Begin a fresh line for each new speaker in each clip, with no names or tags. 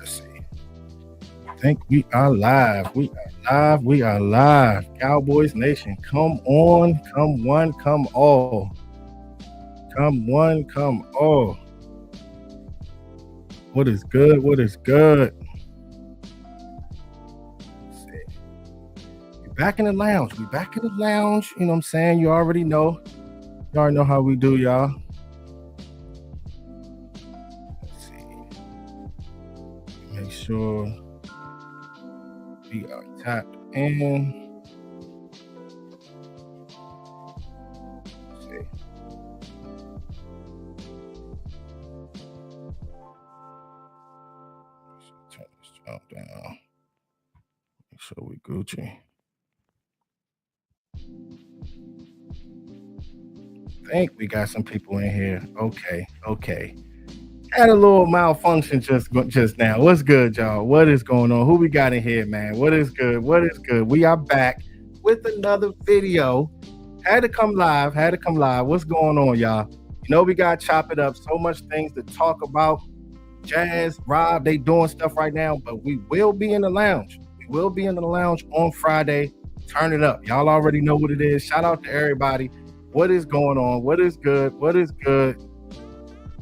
Let's see. I think we are live. We are live. We are live. Cowboys Nation, come on. Come one, come all. Come one, come all. What is good? What is good? Let's see. We back in the lounge. We back in the lounge. You know what I'm saying? You already know. You already know how we do, y'all. Let's see. Make sure we are tapped in. Let's see. Turn this jump down. Make sure we Gucci. I think we got some people in here. Okay. Had a little malfunction just now. What's good, y'all? What is going on? Who we got in here, man? What is good? What is good? We are back with another video. Had to come live. What's going on, y'all? You know we got to chop it up. So much things to talk about. Jazz, Rob, they doing stuff right now, but we will be in the lounge. We will be in the lounge on Friday. Turn it up. Y'all already know what it is. Shout out to everybody. What is going on? What is good? What is good?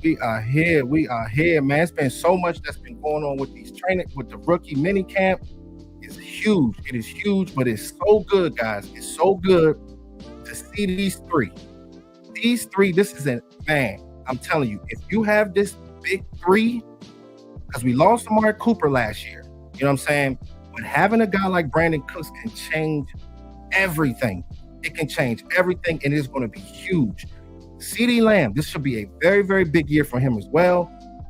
We are here, man. It's been so much that's been going on with these training, with the rookie mini camp. It's huge. It is huge, but it's so good, guys. It's so good to see these three. These three, this is man, I'm telling you, if you have this big three, because we lost Amari Cooper last year, you know what I'm saying? But having a guy like Brandon Cooks can change everything. It can change everything, and it's going to be huge. CeeDee Lamb, this should be a very, very big year for him as well.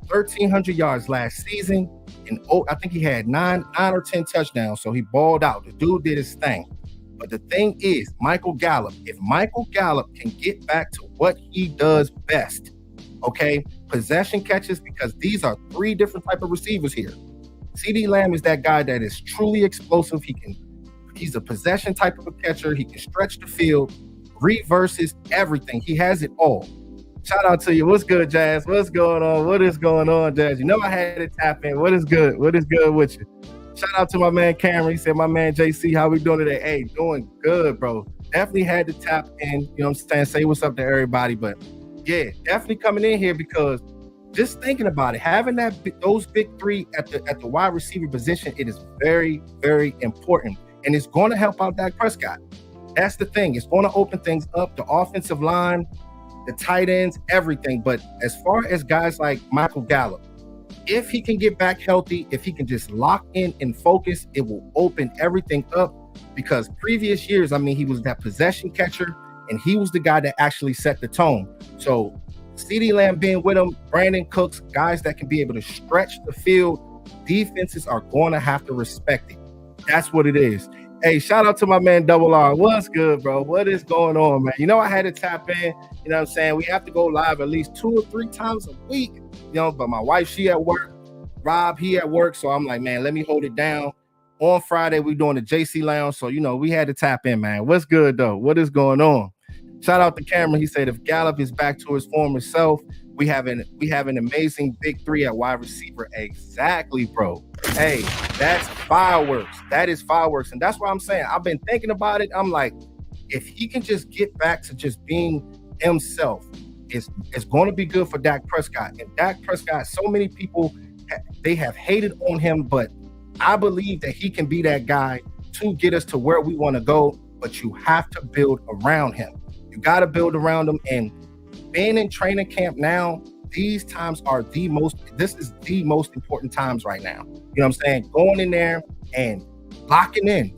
1,300 yards last season, and I think he had 9 or 10 touchdowns, so he balled out. The dude did his thing. But the thing is, Michael Gallup, if Michael Gallup can get back to what he does best, okay, possession catches, because these are three different type of receivers here. CeeDee Lamb is that guy that is truly explosive. He's a possession type of a catcher. He can stretch the field, reverses, everything. He has it all. Shout out to you. What's good, Jazz? What's going on? What is going on, Jazz? You know I had to tap in. What is good? What is good with you? Shout out to my man Cameron. He said, my man JC, how we doing today? Hey, doing good, bro. Definitely had to tap in. You know what I'm saying? Say what's up to everybody. But yeah, definitely coming in here because just thinking about it, having those big three at the wide receiver position, it is very, very important. And it's going to help out Dak Prescott. That's the thing. It's going to open things up, the offensive line, the tight ends, everything. But as far as guys like Michael Gallup, if he can get back healthy, if he can just lock in and focus, it will open everything up. Because previous years, I mean, he was that possession catcher, and he was the guy that actually set the tone. So CeeDee Lamb being with him, Brandon Cooks, guys that can be able to stretch the field, defenses are going to have to respect it. That's what it is. Hey, shout out to my man Double R. What's good, bro? What is going on, man? You know I had to tap in. You know what I'm saying? We have to go live at least 2 or 3 times a week. You know, but my wife, she at work. Rob, he at work. So I'm like, man, let me hold it down. On Friday, we doing the JC Lounge. So, you know, we had to tap in, man. What's good, though? What is going on? Shout out to Cameron. He said, if Gallup is back to his former self, we have an amazing big three at wide receiver. Exactly, bro. Hey, that's fireworks. That is fireworks. And that's what I'm saying. I've been thinking about it. I'm like, if he can just get back to just being himself, it's going to be good for Dak Prescott. And Dak Prescott, so many people, they have hated on him, but I believe that he can be that guy to get us to where we want to go. But you have to build around him. You got to build around him. And being in training camp now, these times are this is the most important times right now. You know what I'm saying? Going in there and locking in,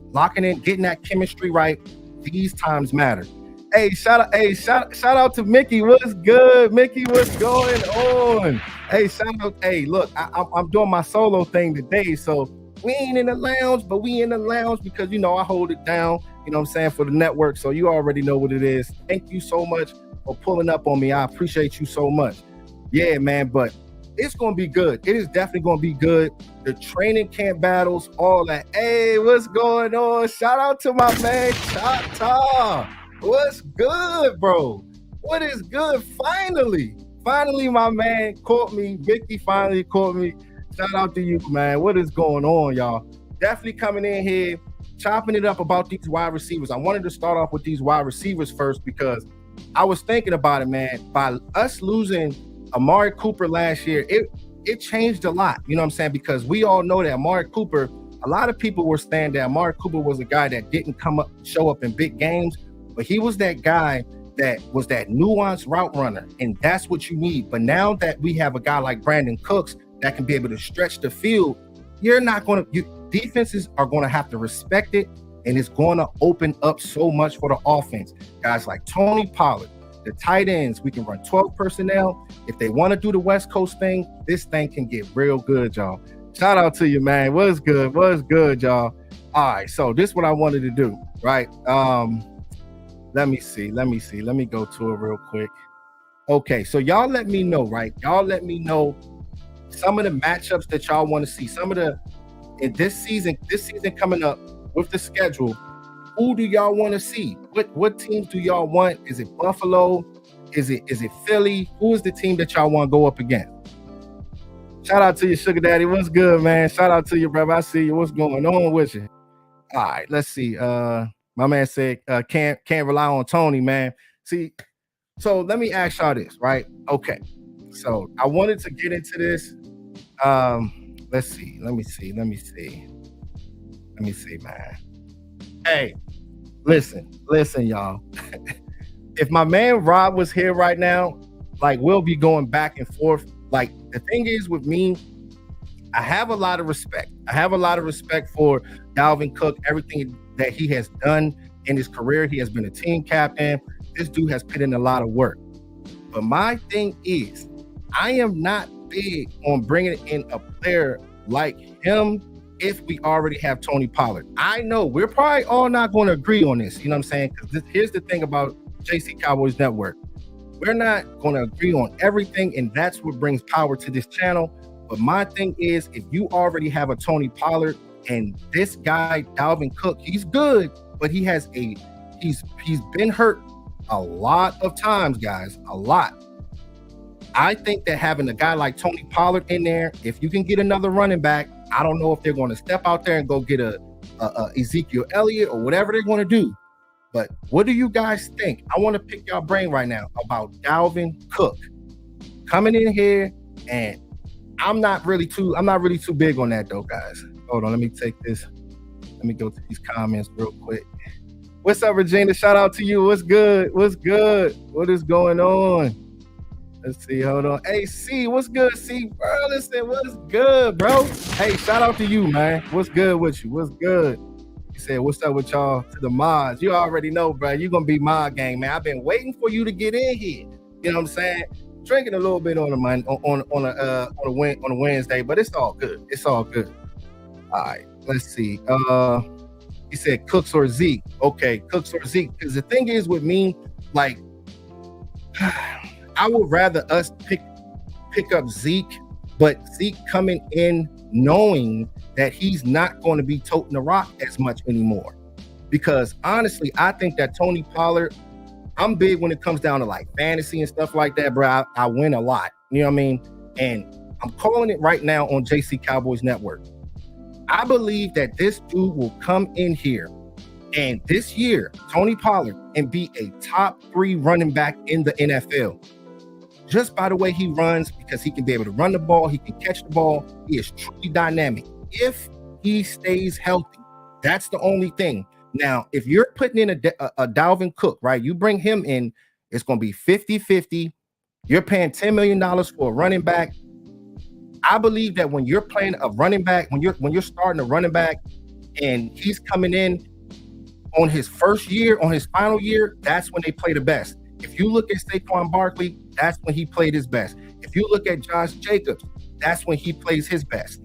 getting that chemistry right. These times matter. Hey, shout out to Mickey. What's good, Mickey? What's going on? Hey, shout out. Hey, look, I'm doing my solo thing today, so we ain't in the lounge, but we in the lounge because, you know, I hold it down, you know what I'm saying, for the network. So you already know what it is. Thank you so much for pulling up on me. I appreciate you so much. Yeah, man, but it's going to be good. It is definitely going to be good. The training camp battles, all that. Hey, what's going on? Shout out to my man, Chata. What's good, bro? What is good? Finally, my man caught me. Vicky finally caught me. Shout out to you, man. What is going on, y'all? Definitely coming in here, chopping it up about these wide receivers. I wanted to start off with these wide receivers first because I was thinking about it, man. By us losing Amari Cooper last year, it changed a lot. You know what I'm saying? Because we all know that Amari Cooper, a lot of people were saying that Amari Cooper was a guy that didn't show up in big games, but he was that guy that was that nuanced route runner, and that's what you need. But now that we have a guy like Brandon Cooks that can be able to stretch the field, defenses are going to have to respect it, and it's going to open up so much for the offense. Guys like Tony Pollard, the tight ends, we can run 12 personnel. If they want to do the West Coast thing, this thing can get real good, y'all. Shout out to you, man. What's good, y'all? All right, so this is what I wanted to do, right? Let me see. Let me go to it real quick. Okay, so y'all let me know, right? Y'all let me know some of the matchups that y'all want to see. Some of the in this season coming up with the schedule. Who do y'all want to see? What teams do y'all want? Is it Buffalo? Is it Philly? Who is the team that y'all want to go up against? Shout out to you, Sugar Daddy. What's good, man? Shout out to you, brother. I see you. What's going on with you? All right, let's see. My man said can't rely on Tony, man. See, so let me ask y'all this, right? Okay, so I wanted to get into this. Let's see. Let me see, man. Hey, listen, y'all. If my man Rob was here right now, like we'll be going back and forth. Like the thing is with me, I have a lot of respect. For Dalvin Cook, everything that he has done in his career. He has been a team captain. This dude has put in a lot of work. But my thing is, I am not big on bringing in a player like him if we already have Tony Pollard. I know we're probably all not going to agree on this. You know what I'm saying? Because here's the thing about JC Cowboys Network. We're not going to agree on everything, and that's what brings power to this channel. But my thing is, if you already have a Tony Pollard and this guy, Dalvin Cook, he's good, but he's been hurt a lot of times, guys, a lot. I think that having a guy like Tony Pollard in there, if you can get another running back, I don't know if they're going to step out there and go get a Ezekiel Elliott or whatever they're going to do. But what do you guys think? I want to pick your brain right now about Dalvin Cook coming in here, and I'm not really too big on that though, guys. Hold on, let me take this. Let me go to these comments real quick. What's up, Regina? Shout out to you. What's good? What is going on? Let's see. Hold on. Hey, C, what's good? C, bro, listen, what's good, bro? Hey, shout out to you, man. What's good with you? What's good? He said, what's up with y'all to the mods? You already know, bro. You're going to be mod gang, man. I've been waiting for you to get in here. You know what I'm saying? Drinking a little bit on a Wednesday, but it's all good. It's all good. All right, let's see. He said Cooks or Zeke. Okay, Cooks or Zeke. Because the thing is with me, like, I would rather us pick up Zeke, but Zeke coming in knowing that he's not going to be toting the rock as much anymore. Because honestly, I think that Tony Pollard, I'm big when it comes down to like fantasy and stuff like that, bro. I win a lot. You know what I mean? And I'm calling it right now on JC Cowboys Network. I believe that this dude will come in here and this year, Tony Pollard, and be a top 3 running back in the NFL. Just by the way he runs, because he can be able to run the ball, he can catch the ball. He is truly dynamic. If he stays healthy, that's the only thing. Now, if you're putting in a Dalvin Cook, right, you bring him in, it's going to be 50-50. You're paying $10 million for a running back. I believe that when you're playing a running back, when you're starting a running back and he's coming in on his first year, on his final year, that's when they play the best. If you look at Saquon Barkley, that's when he played his best. If you look at Josh Jacobs, that's when he plays his best.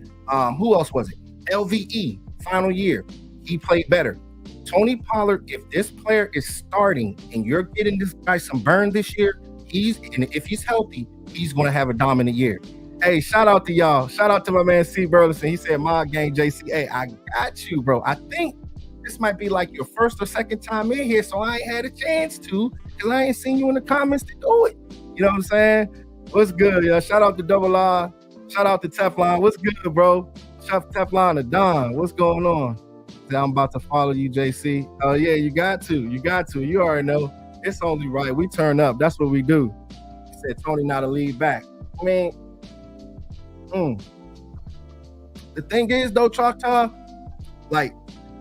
Who else was it? LVE, final year, he played better. Tony Pollard, if this player is starting and you're getting this guy some burn this year, if he's healthy, he's going to have a dominant year. Hey, shout out to y'all. Shout out to my man C. Burleson. He said, "Mod gang JC." Hey, I got you, bro. I think this might be like your first or second time in here, so I ain't had a chance to, because I ain't seen you in the comments to do it. You know what I'm saying? What's good, y'all? Shout out to Double R. Shout out to Teflon. What's good, bro? Chef Teflon the Don. What's going on? I'm about to follow you, JC. Oh yeah, you got to. You got to. You already know. It's only right. We turn up. That's what we do. He said Tony not a lead back. I mean, the thing is though, Choctaw, like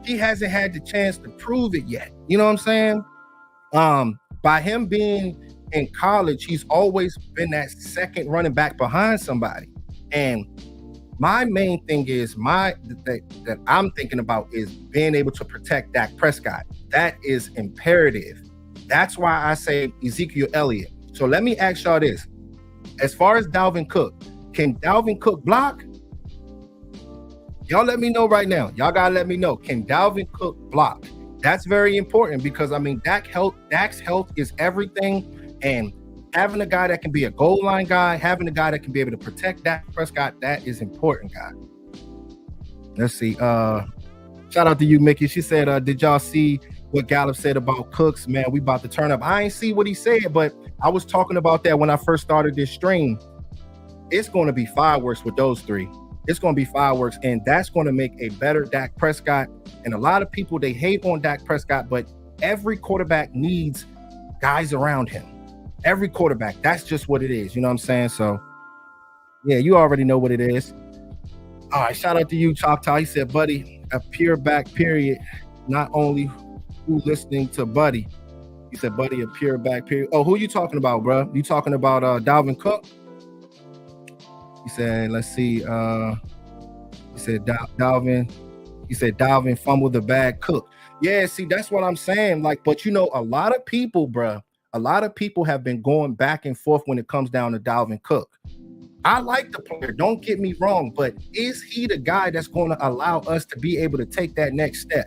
he hasn't had the chance to prove it yet. You know what I'm saying? By him being in college, he's always been that second running back behind somebody. And my main thing is that I'm thinking about is being able to protect Dak Prescott. That is imperative. That's why I say Ezekiel Elliott. So let me ask y'all this. As far as Dalvin Cook, can Dalvin Cook block? Y'all let me know right now. Y'all gotta let me know. Can Dalvin Cook block? That's very important because I mean Dak's health is everything, and having a guy that can be a goal line guy, having a guy that can be able to protect Dak Prescott, that is important, guy. Let's see. Shout out to you, Mickey. She said, did y'all see what Gallup said about Cooks? Man, we about to turn up. I ain't see what he said, but I was talking about that when I first started this stream. It's going to be fireworks with those three. It's going to be fireworks, and that's going to make a better Dak Prescott. And a lot of people, they hate on Dak Prescott, but every quarterback needs guys around him. Every quarterback, that's just what it is. You know what I'm saying? So, yeah, you already know what it is. All right, shout out to you, Choctaw. He said, buddy, a pure back, period. Not only who listening to Buddy. He said, buddy, a pure back, period. Oh, who you talking about, bro? You talking about Dalvin Cook? He said, let's see. He said, Dalvin. He said, Dalvin fumbled the bag, Cook. Yeah, see, that's what I'm saying. Like, but you know, a lot of people, bro, a lot of people have been going back and forth when it comes down to Dalvin Cook. I like the player, don't get me wrong, but is he the guy that's going to allow us to be able to take that next step?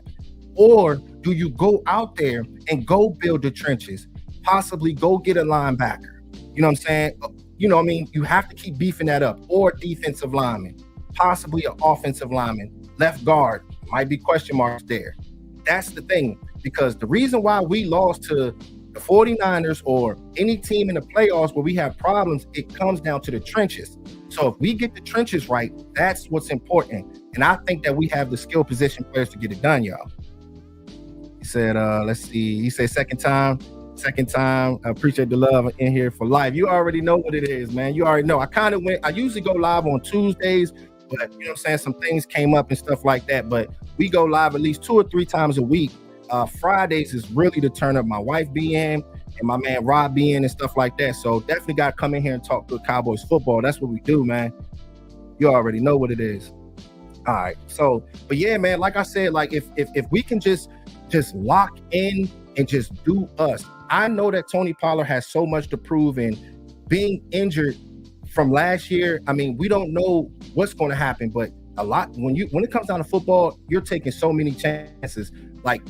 Or do you go out there and go build the trenches, possibly go get a linebacker? You know what I'm saying? You know what I mean? You have to keep beefing that up. Or defensive lineman, possibly an offensive lineman, left guard, might be question marks there. That's the thing, because the reason why we lost to the 49ers or any team in the playoffs where we have problems, it comes down to the trenches. So if we get the trenches right, that's what's important. And I think that we have the skill position players to get it done, y'all. He said, let's see. He said second time. I appreciate the love in here for life. You already know what it is, man. You already know. I usually go live on Tuesdays, but you know what I'm saying? Some things came up and stuff like that. But we go live at least 2 or 3 times a week. Fridays is really the turn up. My wife be in and my man Rob be in and stuff like that. So definitely got to come in here and talk to Cowboys football. That's what we do, man. You already know what it is. All right. So, but yeah, man, like I said, like if we can just lock in and just do us. I know that Tony Pollard has so much to prove, and being injured from last year, I mean, we don't know what's going to happen, but a lot when it comes down to football, you're taking so many chances. Like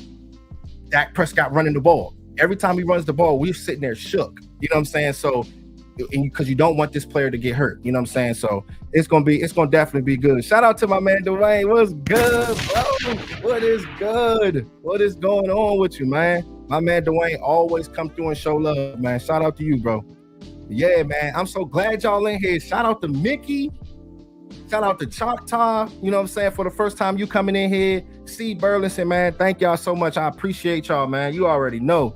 Dak Prescott running the ball. Every time he runs the ball, we're sitting there shook. You know what I'm saying? So, because you don't want this player to get hurt. You know what I'm saying? So it's gonna definitely be good. Shout out to my man Dwayne. What's good, bro? What is good? What is going on with you, man? My man Dwayne always come through and show love, man. Shout out to you, bro. Yeah, man. I'm so glad y'all in here. Shout out to Mickey. Shout out to Choctaw. You know what I'm saying? For the first time you coming in here. C. Burleson, man. Thank y'all so much. I appreciate y'all, man. You already know.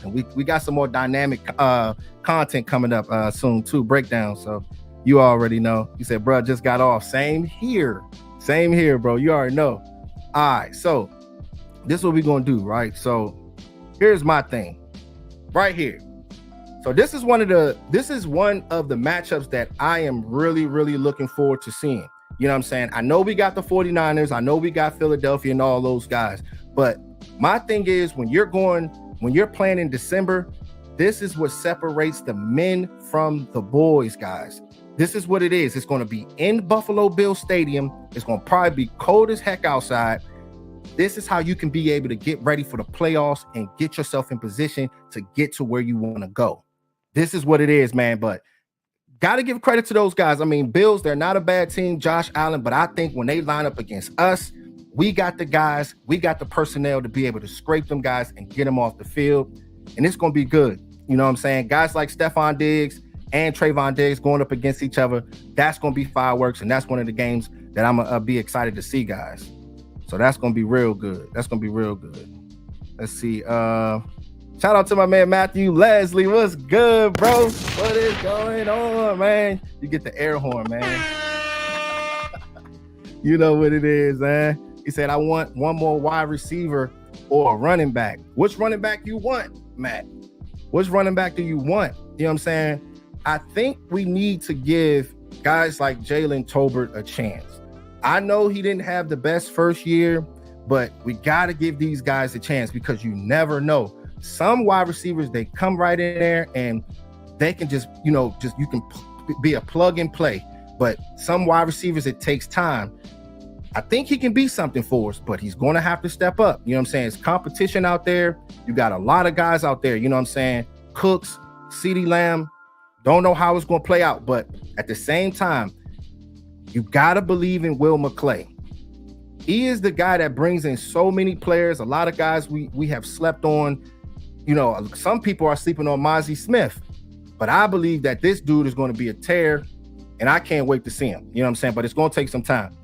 And we got some more dynamic content coming up soon too, breakdown. So you already know. You said, bro, just got off. Same here, bro. You already know. All right, so this is what we're gonna do, right? So here's my thing, right here. So this is one of the matchups that I am really, really looking forward to seeing. You know what I'm saying? I know we got the 49ers, I know we got Philadelphia and all those guys, but my thing is when you're playing in December, this is what separates the men from the boys, guys. This is what it is. It's going to be in Buffalo Bills Stadium. It's going to probably be cold as heck outside. This is how you can be able to get ready for the playoffs and get yourself in position to get to where you want to go. This is what it is, man. But got to give credit to those guys. I mean, Bills, they're not a bad team, Josh Allen, but I think when they line up against us, we got the guys, we got the personnel to be able to scrape them guys and get them off the field. And it's going to be good. You know what I'm saying? Guys like Stephon Diggs, and Trayvon Diggs going up against each other. That's going to be fireworks, and that's one of the games that I'm going to be excited to see, guys. So that's going to be real good. That's going to be real good. Let's see. Shout out to my man Matthew Leslie. What's good, bro? What is going on, man? You get the air horn, man. You know what it is, man. He said, I want one more wide receiver or a running back. Which running back you want, Matt? Which running back do you want? You know what I'm saying? I think we need to give guys like Jalen Tolbert a chance. I know he didn't have the best first year, but we got to give these guys a chance because you never know. Some wide receivers, they come right in there and they can just you can be a plug and play. But some wide receivers, it takes time. I think he can be something for us, but he's going to have to step up. You know what I'm saying? It's competition out there. You got a lot of guys out there. You know what I'm saying? Cooks, CeeDee Lamb. Don't know how it's going to play out, but at the same time, you got to believe in Will McClay. He is the guy that brings in so many players. A lot of guys we have slept on. You know, some people are sleeping on Mozzie Smith, but I believe that this dude is going to be a tear, and I can't wait to see him. You know what I'm saying? But it's going to take some time.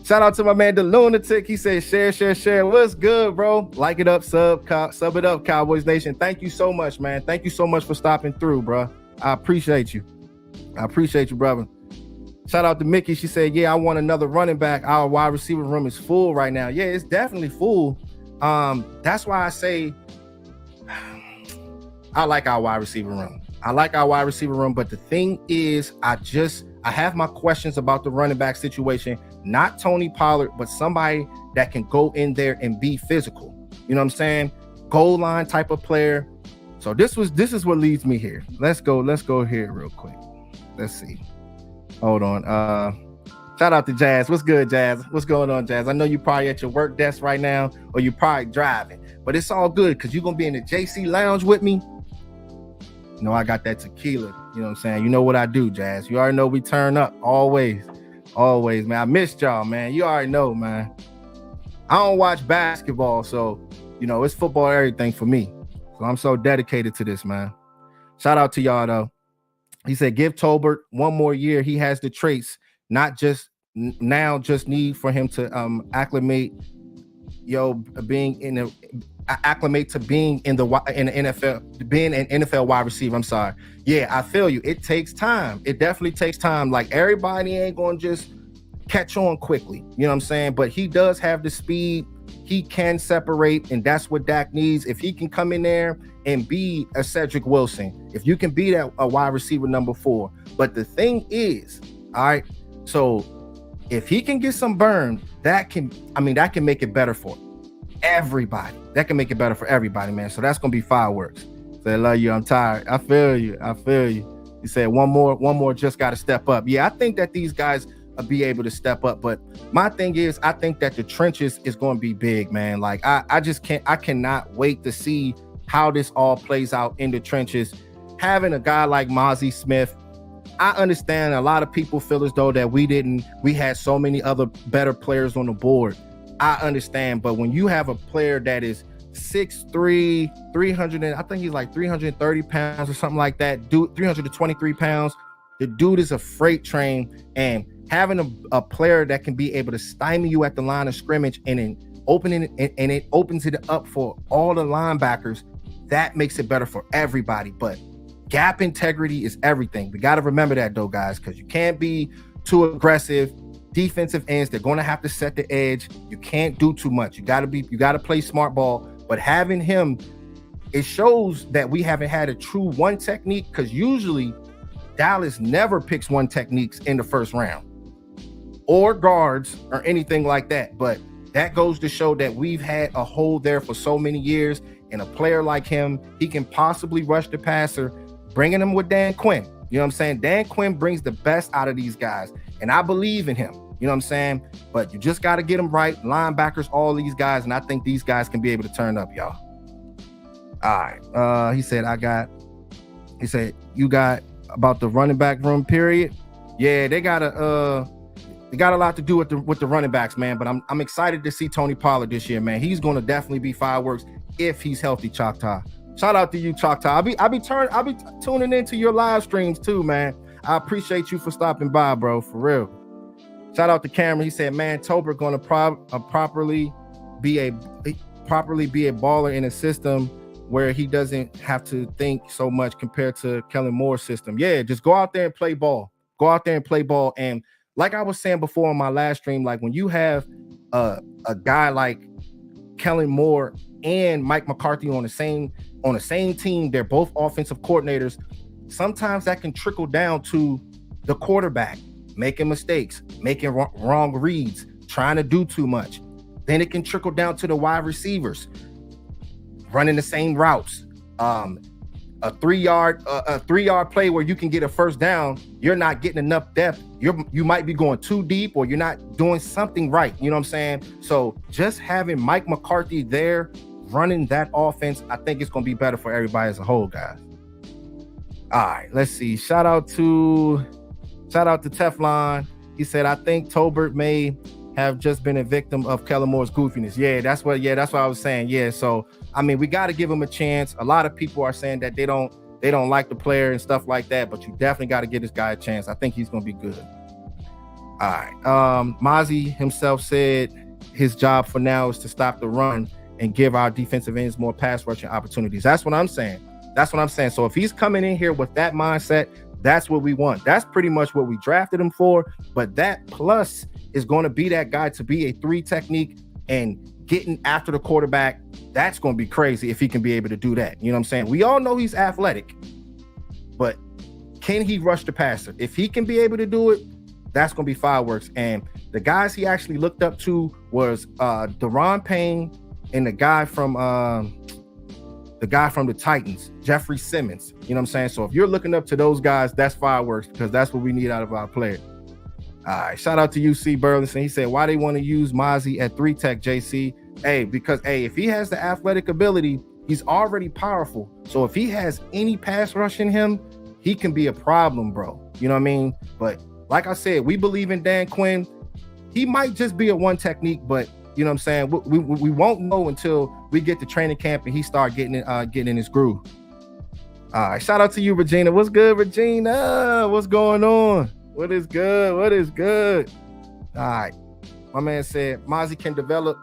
Shout out to my man, the Lunatic. He said, share. What's good, bro? Like it up, sub it up, Cowboys Nation. Thank you so much, man. Thank you so much for stopping through, bro. I appreciate you. Brother. Shout out to Mickey. She said, yeah, I want another running back. Our wide receiver room is full right now. Yeah, it's definitely full. That's why I say I like our wide receiver room. But the thing is, I have my questions about the running back situation. Not Tony Pollard, but somebody that can go in there and be physical. You know what I'm saying? Goal line type of player. So this is what leads me here. Let's go here real quick. Let's see. Hold on. Shout out to Jazz. What's good, Jazz? What's going on, Jazz? I know you're probably at your work desk right now, or you're probably driving, but it's all good because you're gonna be in the JC Lounge with me. You know, I got that tequila. You know what I'm saying? You know what I do, Jazz. You already know we turn up always, man. I missed y'all, man. You already know, man. I don't watch basketball, so you know it's football everything for me. So I'm so dedicated to this, man. Shout out to y'all though. He said, give Tolbert one more year. He has the traits, not just now, just need for him to acclimate to being in the NFL, being an NFL wide receiver. I'm sorry. Yeah, I feel you. It takes time. It definitely takes time. Like everybody ain't going to just catch on quickly. You know what I'm saying? But he does have the speed. He can separate, and that's what Dak needs. If he can come in there and be a Cedric Wilson, if you can be that a wide receiver number 4. But the thing is, all right, so if he can get some burn, that can make it better for everybody. That can make it better for everybody, man. So that's gonna be fireworks. So I love you. I'm tired. I feel you. He said one more just got to step up. Yeah, I think that these guys will be able to step up. But my thing is, I think that the trenches is going to be big, man. Like I cannot wait to see how this all plays out in the trenches. Having a guy like Mozzie Smith, I understand a lot of people feel as though that we had so many other better players on the board. I understand, but when you have a player that is 6'3", 300, I think he's like 330 pounds or something like that, dude, 323 pounds, the dude is a freight train, and having a player that can be able to stymie you at the line of scrimmage and then it opens it up for all the linebackers, that makes it better for everybody. But gap integrity is everything. We got to remember that though, guys, because you can't be too aggressive. Defensive ends, they're going to have to set the edge. You can't do too much. You got to play smart ball. But having him, it shows that we haven't had a true one technique, because usually Dallas never picks one techniques in the first round or guards or anything like that. But that goes to show that we've had a hole there for so many years, and a player like him, he can possibly rush the passer, bringing him with Dan Quinn. You know what I'm saying? Dan Quinn brings the best out of these guys, and I believe in him. You know what I'm saying? But you just got to get them right. Linebackers, all these guys, and I think these guys can be able to turn up, y'all. All right. He said, you got about the running back room, period. Yeah, they got a lot to do with the running backs, man. But I'm excited to see Tony Pollard this year, man. He's going to definitely be fireworks if he's healthy, Choctaw. Shout out to you, Choctaw. I'll be tuning into your live streams too, man. I appreciate you for stopping by, bro. For real. Shout out to Cameron. He said, "Man, Tolbert going to properly be a baller in a system where he doesn't have to think so much compared to Kellen Moore's system. Yeah, just go out there and play ball. Go out there and play ball. And like I was saying before on my last stream, like when you have a guy like Kellen Moore and Mike McCarthy on the same team, they're both offensive coordinators. Sometimes that can trickle down to the quarterback making mistakes, making wrong reads, trying to do too much. Then it can trickle down to the wide receivers running the same routes. A 3-yard play where you can get a first down, you're not getting enough depth. You might be going too deep, or you're not doing something right. You know what I'm saying? So just having Mike McCarthy there running that offense, I think it's going to be better for everybody as a whole, guys. All right, let's see. Shout out to Teflon. He said, I think Tolbert may have just been a victim of Kellen Moore's goofiness. Yeah, that's what I was saying. Yeah, so I mean, we got to give him a chance. A lot of people are saying that they don't like the player and stuff like that, but you definitely got to give this guy a chance. I think he's going to be good. All right. Mozzie himself said his job for now is to stop the run and give our defensive ends more pass rushing opportunities. That's what I'm saying. So if he's coming in here with that mindset, that's what we want. That's pretty much what we drafted him for. But that plus is going to be that guy to be a 3 technique and getting after the quarterback. That's going to be crazy if he can be able to do that. You know what I'm saying? We all know he's athletic, but can he rush the passer? If he can be able to do it, that's going to be fireworks. And the guys he actually looked up to was Deron Payne and the guy from the Titans, Jeffrey Simmons. You know what I'm saying? So if you're looking up to those guys, that's fireworks, because that's what we need out of our player. All right, shout out to UC Burleson. He said, why they want to use Mozzie at 3 tech, JC? Because if he has the athletic ability, he's already powerful. So if he has any pass rush in him, he can be a problem, bro. You know what I mean? But like I said, we believe in Dan Quinn. He might just be a 1 technique, but you know what I'm saying? We won't know until we get to training camp and he start getting in his groove. All right, shout out to you, Regina. What's good, Regina? What's going on? What is good? All right. My man said Mozzie can develop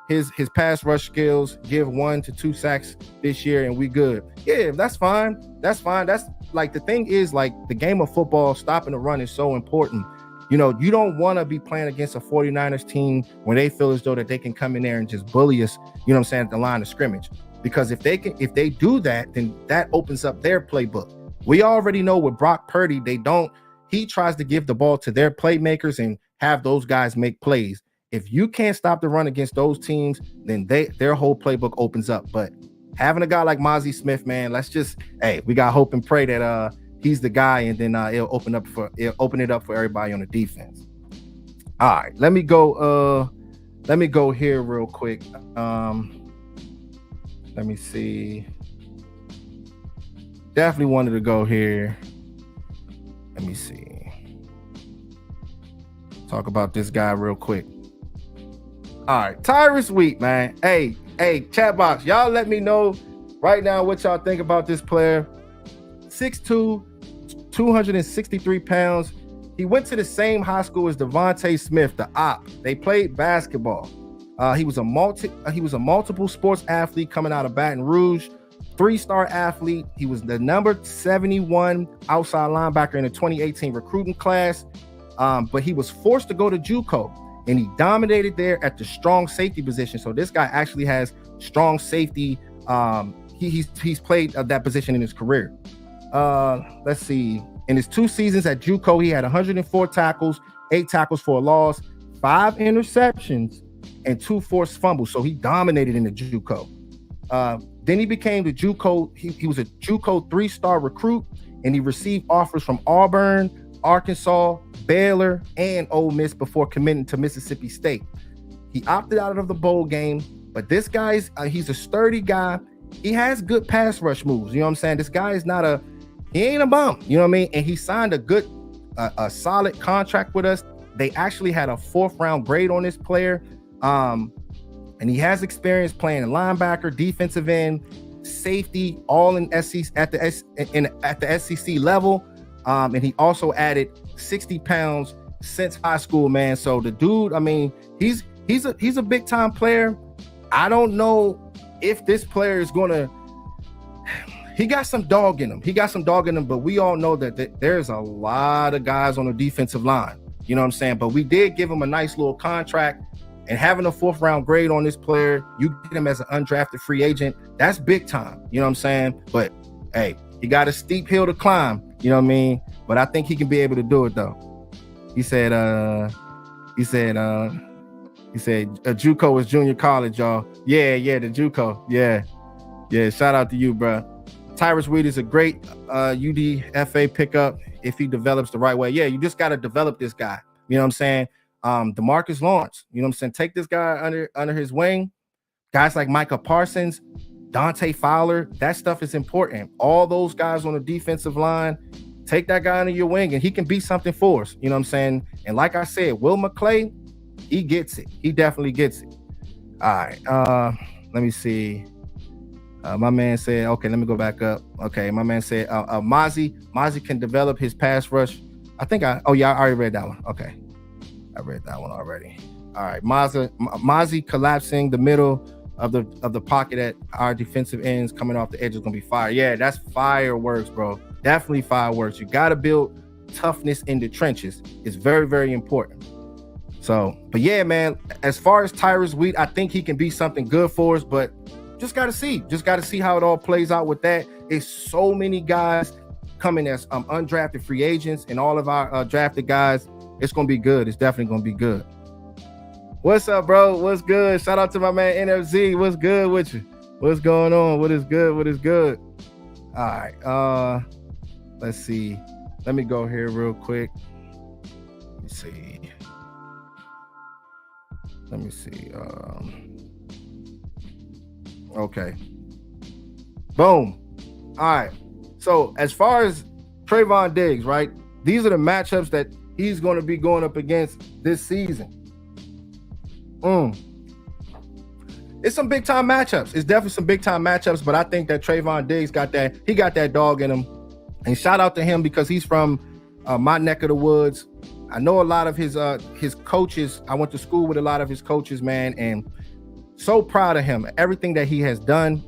his pass rush skills, give 1 to 2 sacks this year, and we good. Yeah, that's fine. That's like, the thing is, like, the game of football, stopping the run is so important. You know, you don't want to be playing against a 49ers team when they feel as though that they can come in there and just bully us, you know what I'm saying, at the line of scrimmage. Because if they do that, then that opens up their playbook. We already know with Brock Purdy, he tries to give the ball to their playmakers and have those guys make plays. If you can't stop the run against those teams, then their whole playbook opens up. But having a guy like Mozzie Smith, man, we got hope and pray that he's the guy, and then it'll open it up for everybody on the defense. All right, let me go here real quick. Let me see. Definitely wanted to go here. Let me see. Talk about this guy real quick. All right, Tyrus Wheat, man. Hey, chat box, y'all let me know right now what y'all think about this player. 6'2", 263 pounds. He went to the same high school as Devontae Smith, the op. They played basketball. He was a multiple sports athlete coming out of Baton Rouge. 3-star athlete. He was the number 71 outside linebacker in the 2018 recruiting class. But he was forced to go to JUCO, and he dominated there at the strong safety position. So this guy actually has strong safety. He's played that position in his career. Let's see. In his 2 seasons at JUCO, he had 104 tackles, 8 tackles for a loss, 5 interceptions, and 2 forced fumbles. So he dominated in the JUCO. Then he became the JUCO. He was a JUCO 3-star recruit, and he received offers from Auburn, Arkansas, Baylor, and Ole Miss before committing to Mississippi State. He opted out of the bowl game, but this guy's he's a sturdy guy. He has good pass rush moves. You know what I'm saying? This guy is he ain't a bum. You know what I mean? And he signed a solid contract with us. They actually had a 4th round grade on this player. And he has experience playing a linebacker, defensive end, safety, all in SEC at the SEC level. And he also added 60 pounds since high school, man. So the dude, I mean, he's a big time player. I don't know if this player is gonna. He got some dog in him. But we all know that there's a lot of guys on the defensive line. You know what I'm saying? But we did give him a nice little contract, and having a 4th round grade on this player, you get him as an undrafted free agent. That's big time. You know what I'm saying? But hey, he got a steep hill to climb. You know what I mean? But I think he can be able to do it though. He said JUCO is junior college, y'all. Yeah, the JUCO. Yeah. Shout out to you, bro. Tyrus Wheat is a great UDFA pickup if he develops the right way. Yeah, you just got to develop this guy. You know what I'm saying? DeMarcus Lawrence, you know what I'm saying? Take this guy under his wing. Guys like Micah Parsons, Dante Fowler, that stuff is important. All those guys on the defensive line, take that guy under your wing and he can be something for us. You know what I'm saying? And like I said, Will McClay, he gets it. He definitely gets it. All right. Let me see. My man said, okay, let me go back up. Okay, my man said, Mozzie can develop his pass rush. I already read that one. Okay, I read that one already. All right, Mozzie collapsing the middle of the pocket at our defensive ends coming off the edge is gonna be fire. Yeah, that's fireworks, bro. Definitely fireworks. You got to build toughness in the trenches. It's very, very important. So, but yeah, man, as far as Tyrus Wheat, I think he can be something good for us, but just got to see how it all plays out with that. It's so many guys coming as undrafted free agents, and all of our drafted guys. It's going to be good. It's definitely going to be good. What's up, bro? What's good? Shout out to my man NFZ. What's good with you? What's going on? What is good? All right. Let's see. Let me go here real quick. Let me see. Okay. Boom. All right. So as far as Trayvon Diggs, right? These are the matchups that he's going to be going up against this season. It's some big time matchups. It's definitely some big time matchups, but I think that Trayvon Diggs got that dog in him. And shout out to him because he's from my neck of the woods. I know a lot of his coaches. I went to school with a lot of his coaches, man, and so proud of him, everything that he has done,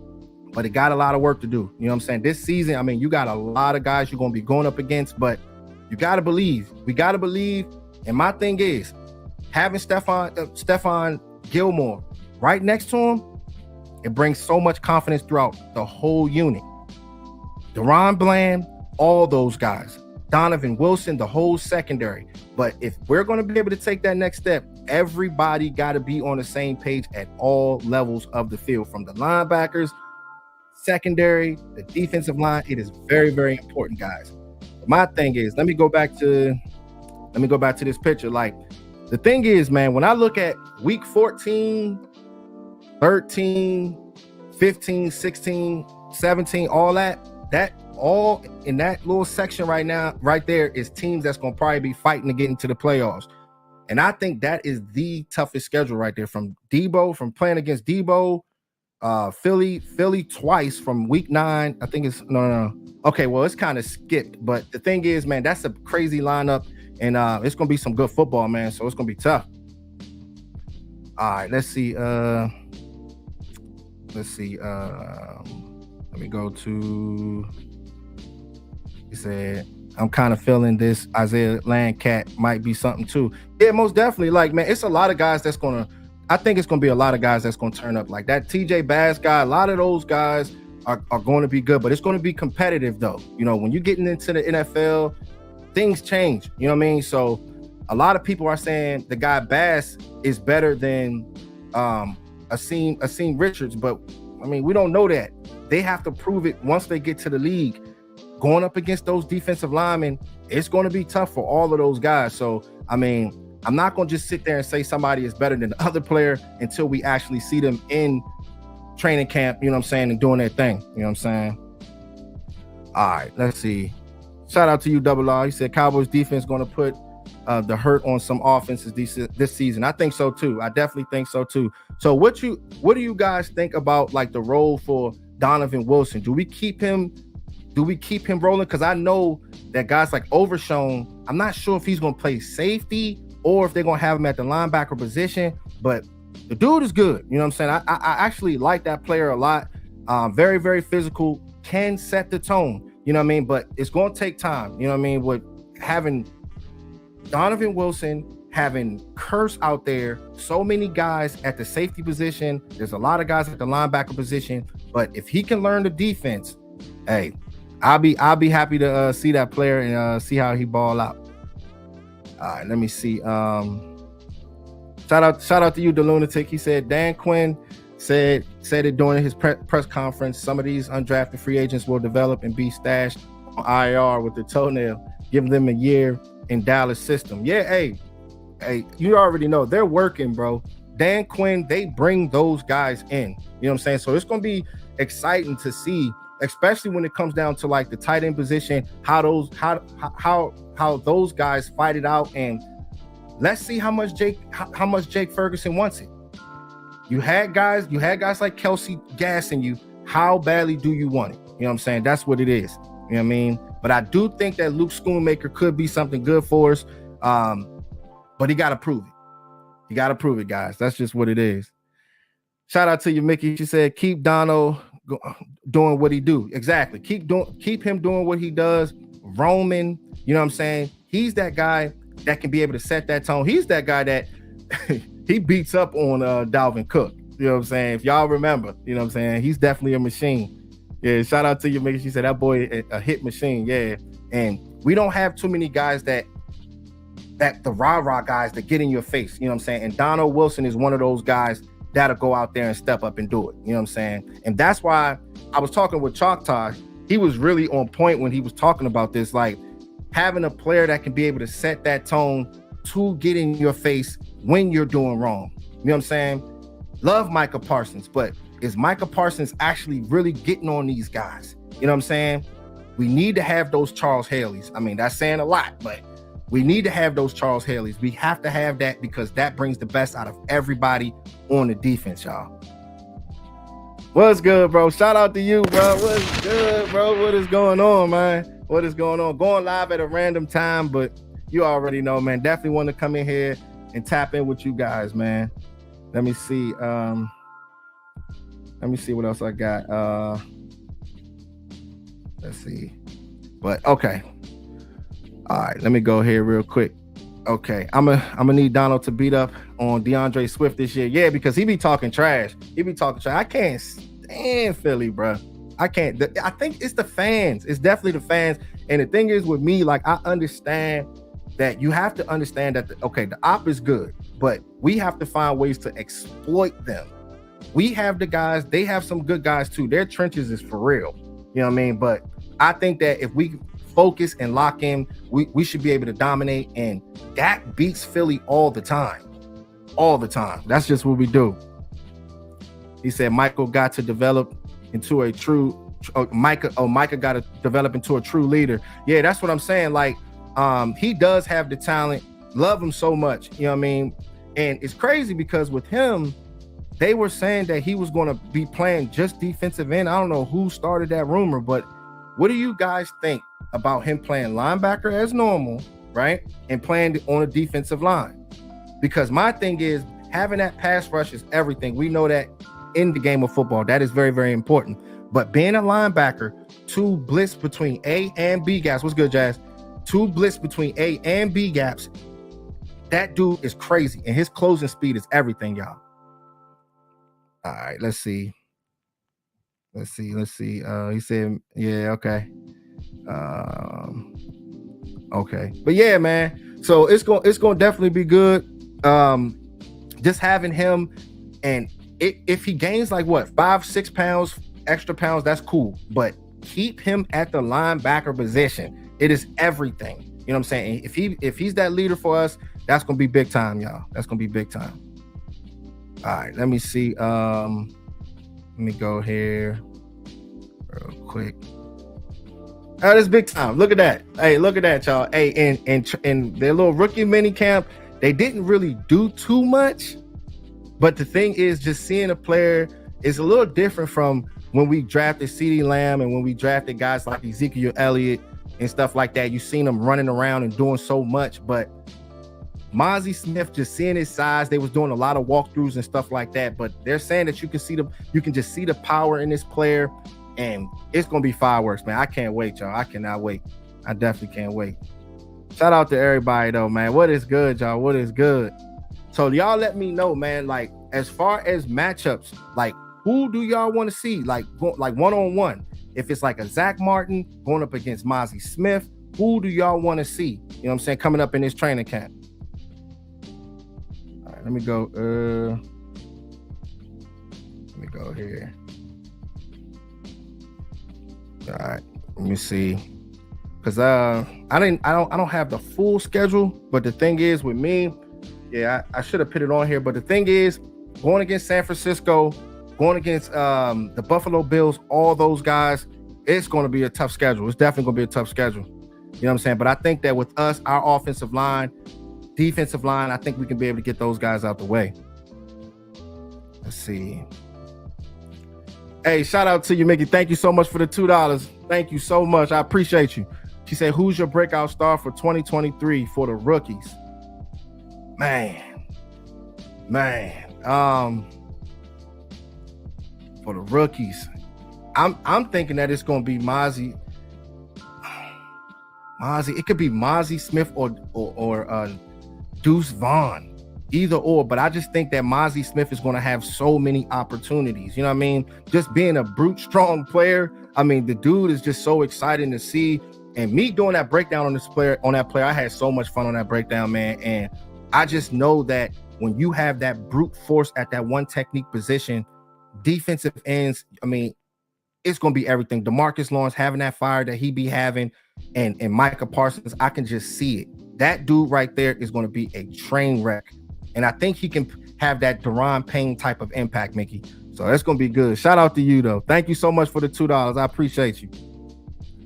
but it got a lot of work to do. You know what I'm saying? This season, I mean, you got a lot of guys you're going to be going up against, but you got to believe. We got to believe. And my thing is, having Stephon Gilmore right next to him, it brings so much confidence throughout the whole unit. Deron Bland, all those guys. Donovan Wilson, the whole secondary. But if we're going to be able to take that next step, everybody got to be on the same page at all levels of the field, from the linebackers, secondary, the defensive line. It is very, very important, guys. My thing is, let me go back to this picture. Like, the thing is, man, when I look at week 14, 13, 15, 16, 17, all in that little section right now, right there is teams that's going to probably be fighting to get into the playoffs. And I think that is the toughest schedule right there, from playing against Debo, Philly twice from week 9. I think it's no. Okay, well, it's kind of skipped. But the thing is, man, that's a crazy lineup, and it's going to be some good football, man. So it's going to be tough. All right, let's see. Let me go to. He said, I'm kind of feeling this Isaiah Landcat might be something too. Yeah, most definitely. Like, man, it's a lot of guys I think it's going to be a lot of guys that's going to turn up. Like that TJ Bass guy, a lot of those guys are going to be good, but it's going to be competitive though. You know, when you're getting into the NFL, things change. You know what I mean? So a lot of people are saying the guy Bass is better than Asim Richards, but I mean, we don't know that. They have to prove it once they get to the league. Going up against those defensive linemen, it's going to be tough for all of those guys. So, I mean, I'm not going to just sit there and say somebody is better than the other player until we actually see them in training camp, you know what I'm saying, and doing their thing. You know what I'm saying? All right, let's see. Shout out to you, Double R. He said Cowboys defense going to put the hurt on some offenses this season. I think so too. I definitely think so too. So what do you guys think about like the role for Donovan Wilson? Do we keep him rolling? Because I know that guys like Overshown, I'm not sure if he's going to play safety or if they're going to have him at the linebacker position, but the dude is good. You know what I'm saying? I actually like that player a lot. Very, very physical, can set the tone. You know what I mean? But it's going to take time. You know what I mean? With having Donovan Wilson, having Curse out there, so many guys at the safety position. There's a lot of guys at the linebacker position. But if he can learn the defense, hey, I'll be happy to see that player and see how he ball out. All right, let me see. Shout out to you, the lunatic. He said Dan Quinn said it during his press conference. Some of these undrafted free agents will develop and be stashed on IR with the toenail, giving them a year in Dallas system. Yeah, hey, you already know they're working, bro. Dan Quinn, they bring those guys in. You know what I'm saying? So it's gonna be exciting to see, especially when it comes down to like the tight end position, how those guys fight it out, and let's see how much Jake Ferguson wants it. You had guys like Kelsey gassing you. How badly do you want it? You know what I'm saying? That's what it is. You know what I mean? But I do think that Luke Schoonmaker could be something good for us. But he got to prove it. You got to prove it, guys. That's just what it is. Shout out to you, Mickey. She said, keep Dono doing what he do. Exactly. Keep him doing what he does. Roman, you know what I'm saying? He's that guy that can be able to set that tone. He's that guy that he beats up on Dalvin Cook. You know what I'm saying? If y'all remember, you know what I'm saying? He's definitely a machine. Yeah, shout out to you, Mickey. She said that boy a hit machine. Yeah. And we don't have too many guys that the rah-rah guys that get in your face, you know what I'm saying? And Donald Wilson is one of those guys that'll go out there and step up and do it, you know what I'm saying? And that's why I was talking with Choctaw. He was really on point when he was talking about this, like having a player that can be able to set that tone to get in your face when you're doing wrong. You know what I'm saying? Love Micah Parsons, but is Micah Parsons actually really getting on these guys? You know what I'm saying? We need to have those Charles Haley's. I mean, that's saying a lot, but we need to have those Charles Haley's. We have to have that because that brings the best out of everybody on the defense, y'all. What's good, bro? Shout out to you, bro. What's good, bro? What is going on, man? What is going on? Going live at a random time, but you already know, man. Definitely want to come in here and tap in with you guys, man. Let me see. Let me see what else I got. Let's see. But okay. All right, let me go here real quick. Okay, I'm gonna need Donald to beat up on DeAndre Swift this year. Yeah, because he be talking trash. I can't stand Philly, bro. I can't. I think it's the fans. It's definitely the fans. And the thing is with me, like, I understand that you have to understand that the op is good, but we have to find ways to exploit them. We have the guys. They have some good guys too. Their trenches is for real. You know what I mean? But I think that if we focus and lock in, we should be able to dominate, and Dak beats Philly all the time. That's just what we do. He said Michael got to develop into a true Micah got to develop into a true leader. Yeah, that's what I'm saying. Like, he does have the talent. Love him so much. You know what I mean? And it's crazy because with him, they were saying that he was going to be playing just defensive end. I don't know who started that rumor, but what do you guys think about him playing linebacker as normal, right? And playing on a defensive line? Because my thing is, having that pass rush is everything. We know that in the game of football, that is very, very important. But being a linebacker, two blitz between A and B gaps. What's good, Jazz? Two blitz between A and B gaps. That dude is crazy. And his closing speed is everything, y'all. All right, let's see. He said, yeah, okay. Okay. But yeah, man. So it's going to definitely be good. Just having him, and if he gains like 5-6 pounds, extra pounds, that's cool. But keep him at the linebacker position. It is everything. You know what I'm saying? If he's that leader for us, that's going to be big time, y'all. That's going to be big time. All right, let me see. Let me go here real quick. Oh, that's big time. Look at that. Hey, look at that, y'all. Hey, and their little rookie mini camp, they didn't really do too much. But the thing is, just seeing a player is a little different from when we drafted CeeDee Lamb and when we drafted guys like Ezekiel Elliott and stuff like that, you seen them running around and doing so much. But Mozzie Smith, just seeing his size, they was doing a lot of walkthroughs and stuff like that. But they're saying that you can just see the power in this player, and it's gonna be fireworks, man. I can't wait, y'all. I cannot wait. I definitely can't wait. Shout out to everybody though, man. What is good, y'all? What is good? So y'all let me know, man. Like, as far as matchups, like, who do y'all want to see? Like one-on-one. If it's like a Zach Martin going up against Mozzie Smith, who do y'all want to see? You know what I'm saying? Coming up in this training camp. All right, let me go. Let me go here. All right, let me see. Cause I don't have the full schedule, but the thing is with me, yeah, I should have put it on here. But the thing is, going against San Francisco, going against the Buffalo Bills, all those guys, it's going to be a tough schedule. It's definitely going to be a tough schedule. You know what I'm saying? But I think that with us, our offensive line, defensive line, I think we can be able to get those guys out the way. Let's see. Hey, shout out to you, Mickey. Thank you so much for the $2. Thank you so much. I appreciate you. She said, who's your breakout star for 2023 for the rookies? Man. For the rookies, I'm thinking that it's gonna be Mozzie. It could be Mozzie Smith or Deuce Vaughn, either or. But I just think that Mozzie Smith is gonna have so many opportunities. You know what I mean? Just being a brute strong player. I mean, the dude is just so exciting to see. And me doing that breakdown on that player, I had so much fun on that breakdown, man. And I just know that when you have that brute force at that one technique position, defensive ends, I mean, it's going to be everything. DeMarcus Lawrence having that fire that he be having, and Micah Parsons, I can just see it. That dude right there is going to be a train wreck. And I think he can have that Daron Payne type of impact, Mickey. So that's going to be good. Shout out to you, though. Thank you so much for the $2. I appreciate you.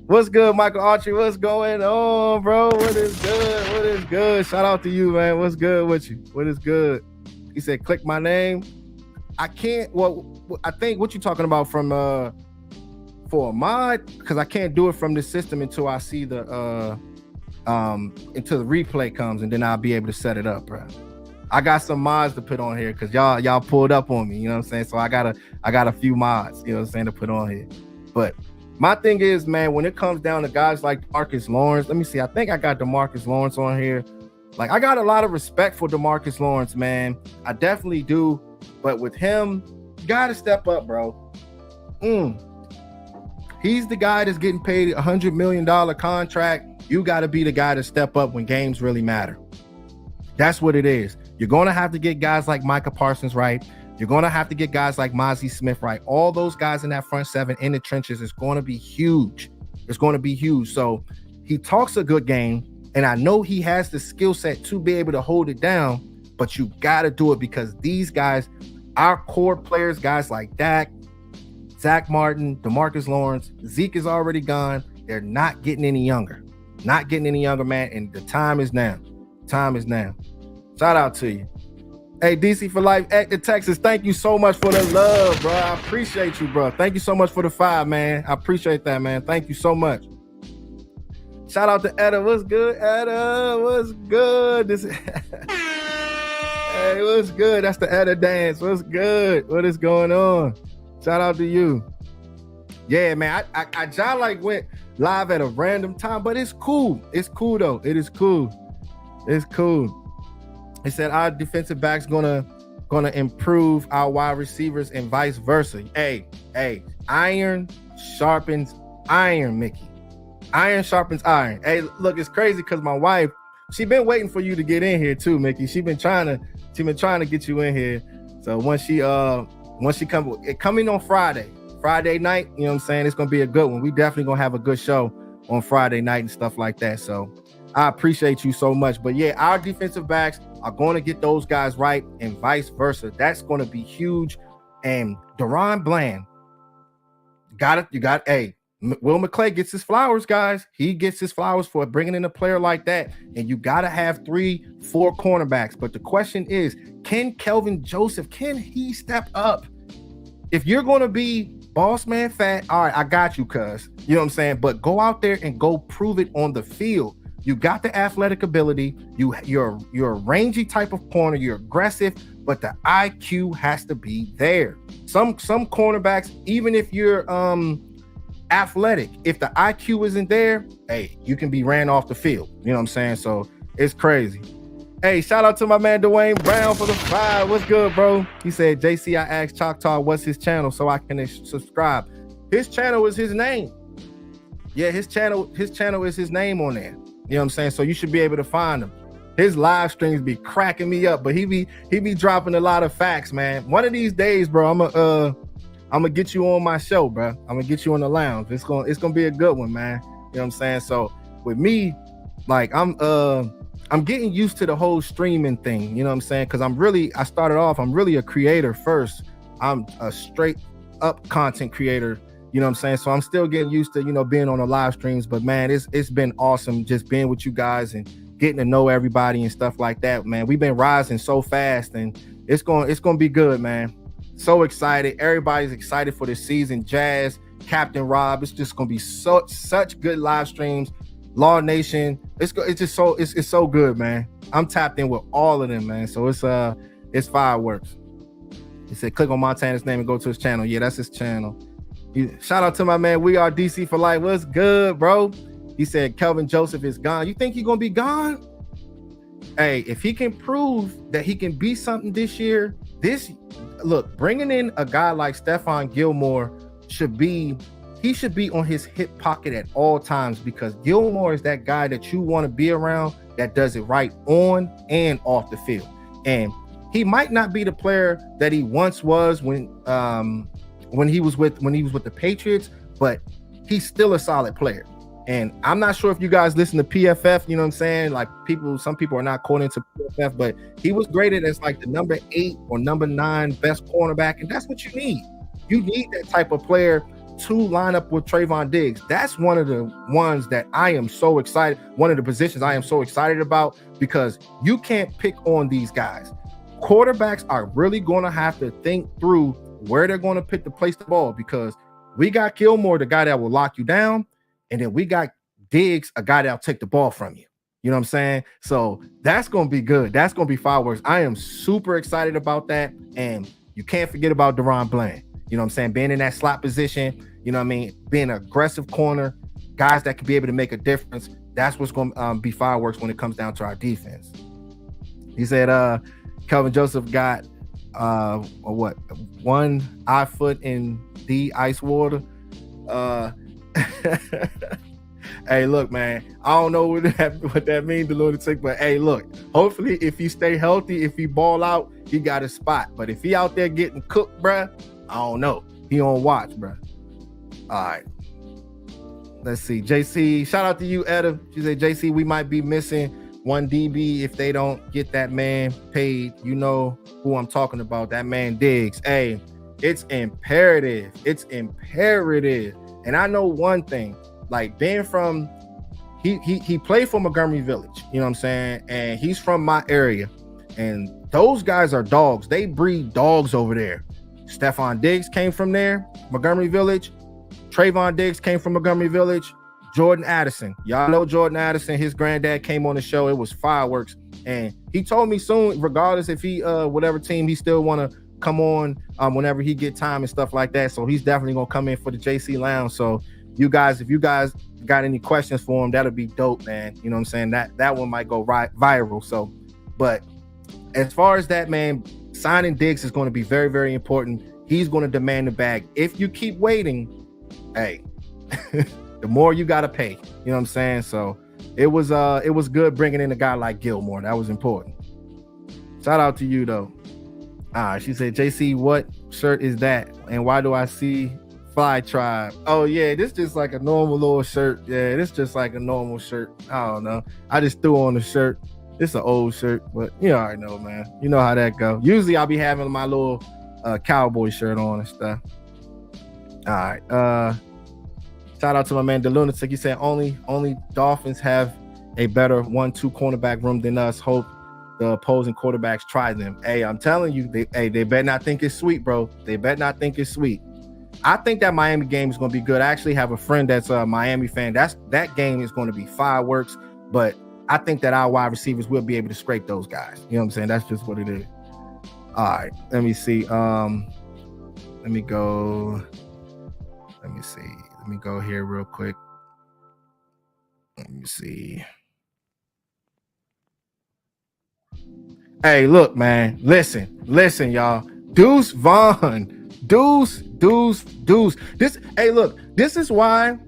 What's good, Michael Archie? What's going on, bro? What is good? What is good? Shout out to you, man. What's good with you? What is good? He said, click my name. I can't. Well, I think what you're talking about from for a mod, because I can't do it from the system until I see the until the replay comes, and then I'll be able to set it up, bro. I got some mods to put on here because y'all pulled up on me, you know what I'm saying? So I got a few mods, you know what I'm saying, to put on here. But my thing is, man, when it comes down to guys like DeMarcus Lawrence, let me see. I think I got DeMarcus Lawrence on here. Like, I got a lot of respect for DeMarcus Lawrence, man. I definitely do. But with him, you got to step up, bro. He's the guy that's getting paid a $100 million contract. You got to be the guy to step up when games really matter. That's what it is. You're going to have to get guys like Micah Parsons right. You're going to have to get guys like Mozzie Smith right. All those guys in that front seven in the trenches is going to be huge. It's going to be huge. So he talks a good game, and I know he has the skill set to be able to hold it down, but you got to do it because these guys, our core players, guys like Dak, Zach Martin, DeMarcus Lawrence, Zeke is already gone. They're not getting any younger. Not getting any younger, man, and the time is now. Time is now. Shout out to you. Hey, DC for Life, Acton, Texas, thank you so much for the love, bro. I appreciate you, bro. Thank you so much for the 5, man. I appreciate that, man. Thank you so much. Shout out to Etta. What's good, Etta? What's good? Hey, what's good? That's the Etta dance. What's good? What is going on? Shout out to you. Yeah, man. I just like went live at a random time, but it's cool. It's cool though. It is cool. It's cool. He said our defensive backs gonna improve our wide receivers and vice versa. Hey, iron sharpens iron, Mickey. Iron sharpens iron. Hey, look, it's crazy because my wife, she been waiting for you to get in here too, Mickey. She been trying to get you in here. So once she coming on Friday night, you know what I'm saying? It's gonna be a good one. We definitely gonna have a good show on Friday night and stuff like that. So I appreciate you so much. But yeah, our defensive backs are going to get those guys right and vice versa. That's going to be huge. And Daron Bland, hey, Will McClay gets his flowers, guys. He gets his flowers for bringing in a player like that. And you got to have 3-4 cornerbacks. But the question is, can Kelvin Joseph, can he step up? if you're gonna be boss man fat, all right, I got you, cuz. You know what I'm saying? But go out there and go prove it on the field. You got the athletic ability. You're a rangy type of corner. You're aggressive, but the IQ has to be there. Some cornerbacks, even if you're athletic, if the IQ isn't there, hey, you can be ran off the field. You know what I'm saying? So it's crazy. Hey, shout out to my man Dwayne Brown for the 5. What's good, bro? He said, JC, I asked Choctaw what's his channel so I can subscribe. His channel is his name. Yeah, his channel is his name on there. You know what I'm saying? So you should be able to find him. His live streams be cracking me up, but he be dropping a lot of facts, man. One of these days, bro, I'm gonna get you on my show, bro. I'm gonna get you on the lounge. It's gonna be a good one, man. You know what I'm saying? So with me, like I'm getting used to the whole streaming thing. You know what I'm saying? Because I'm really a creator first. I'm a straight up content creator. You know what I'm saying? So I'm still getting used to, being on the live streams, but man, it's been awesome just being with you guys and getting to know everybody and stuff like that, man. We've been rising so fast and it's going to be good, man. So excited. Everybody's excited for this season. Jazz, Captain Rob, it's just going to be such good live streams. Law Nation, it's so good, man. I'm tapped in with all of them, man. So it's fireworks. He said, click on Montana's name and go to his channel. Yeah, that's his channel. Shout out to my man, We Are DC for Life. What's good, bro? He said Kelvin Joseph is gone. You think he's gonna be gone? Hey, if he can prove that he can be something this year, bringing in a guy like Stephon Gilmore should be on his hip pocket at all times, because Gilmore is that guy that you want to be around that does it right on and off the field. And he might not be the player that he once was when he was with the Patriots, but he's still a solid player. And I'm not sure if you guys listen to PFF, you know what I'm saying? Like some people are not calling into PFF, but he was graded as like the number 8 or number 9 best cornerback. And that's what you need. You need that type of player to line up with Trayvon Diggs. That's one of the ones that I am so excited. One of the positions I am so excited about, because you can't pick on these guys. Quarterbacks are really going to have to think through where they're going to pick to place the ball, because we got Gilmore, the guy that will lock you down. And then we got Diggs, a guy that'll take the ball from you. You know what I'm saying? So that's going to be good. That's going to be fireworks. I am super excited about that. And you can't forget about Deron Bland. You know what I'm saying? Being in that slot position, you know what I mean? Being an aggressive corner, guys that can be able to make a difference. That's what's going to be fireworks when it comes down to our defense. He said Kelvin Joseph got one eye foot in the ice water. Hey, look, man, I don't know what that means, the lunatic, but hey, look, hopefully if he stay healthy, if he ball out, he got a spot. But if he out there getting cooked, bruh, I don't know. He on watch, bruh. All right. Let's see. JC, shout out to you, Etta. She said, JC, we might be missing one DB if they don't get that man paid. You know who I'm talking about, that man Diggs. Hey, it's imperative. It's imperative. And I know one thing, like being from, he played for Montgomery Village, you know what I'm saying? And he's from my area. And those guys are dogs. They breed dogs over there. Stephon Diggs came from there, Montgomery Village. Trayvon Diggs came from Montgomery Village. Jordan Addison. Y'all know Jordan Addison. His granddad came on the show. It was fireworks. And he told me soon, regardless if he, whatever team, he still want to come on whenever he get time and stuff like that. So he's definitely gonna come in for the JC Lounge. So you guys, if you guys got any questions for him, that'll be dope, man. You know what I'm saying? That one might go viral. So, but as far as that, man, signing Diggs is going to be very, very important. He's going to demand the bag. If you keep waiting, hey, the more you got to pay. You know what I'm saying? So it was good bringing in a guy like Gilmore. That was important. Shout out to you though. She said, JC, what shirt is that? And why do I see Fly Tribe? Oh yeah, this just like a normal little shirt. Yeah, this just like a normal shirt. I don't know. I just threw on the shirt. It's an old shirt, but you already know, man. You know how that go. Usually I'll be having my little cowboy shirt on and stuff. All right. Shout out to my man, the Lunatic. He said only Dolphins have a better 1-2 cornerback room than us. Hope the opposing quarterbacks try them. Hey, I'm telling you, they better not think it's sweet, bro. They better not think it's sweet. I think that Miami game is going to be good. I actually have a friend that's a Miami fan. That game is going to be fireworks, but I think that our wide receivers will be able to scrape those guys. You know what I'm saying? That's just what it is. All right, let me see. Let me go. Let me see. Let me go here real quick. Let me see. Hey, look, man. Listen, y'all. Deuce Vaughn. Deuce. Hey, look, this is why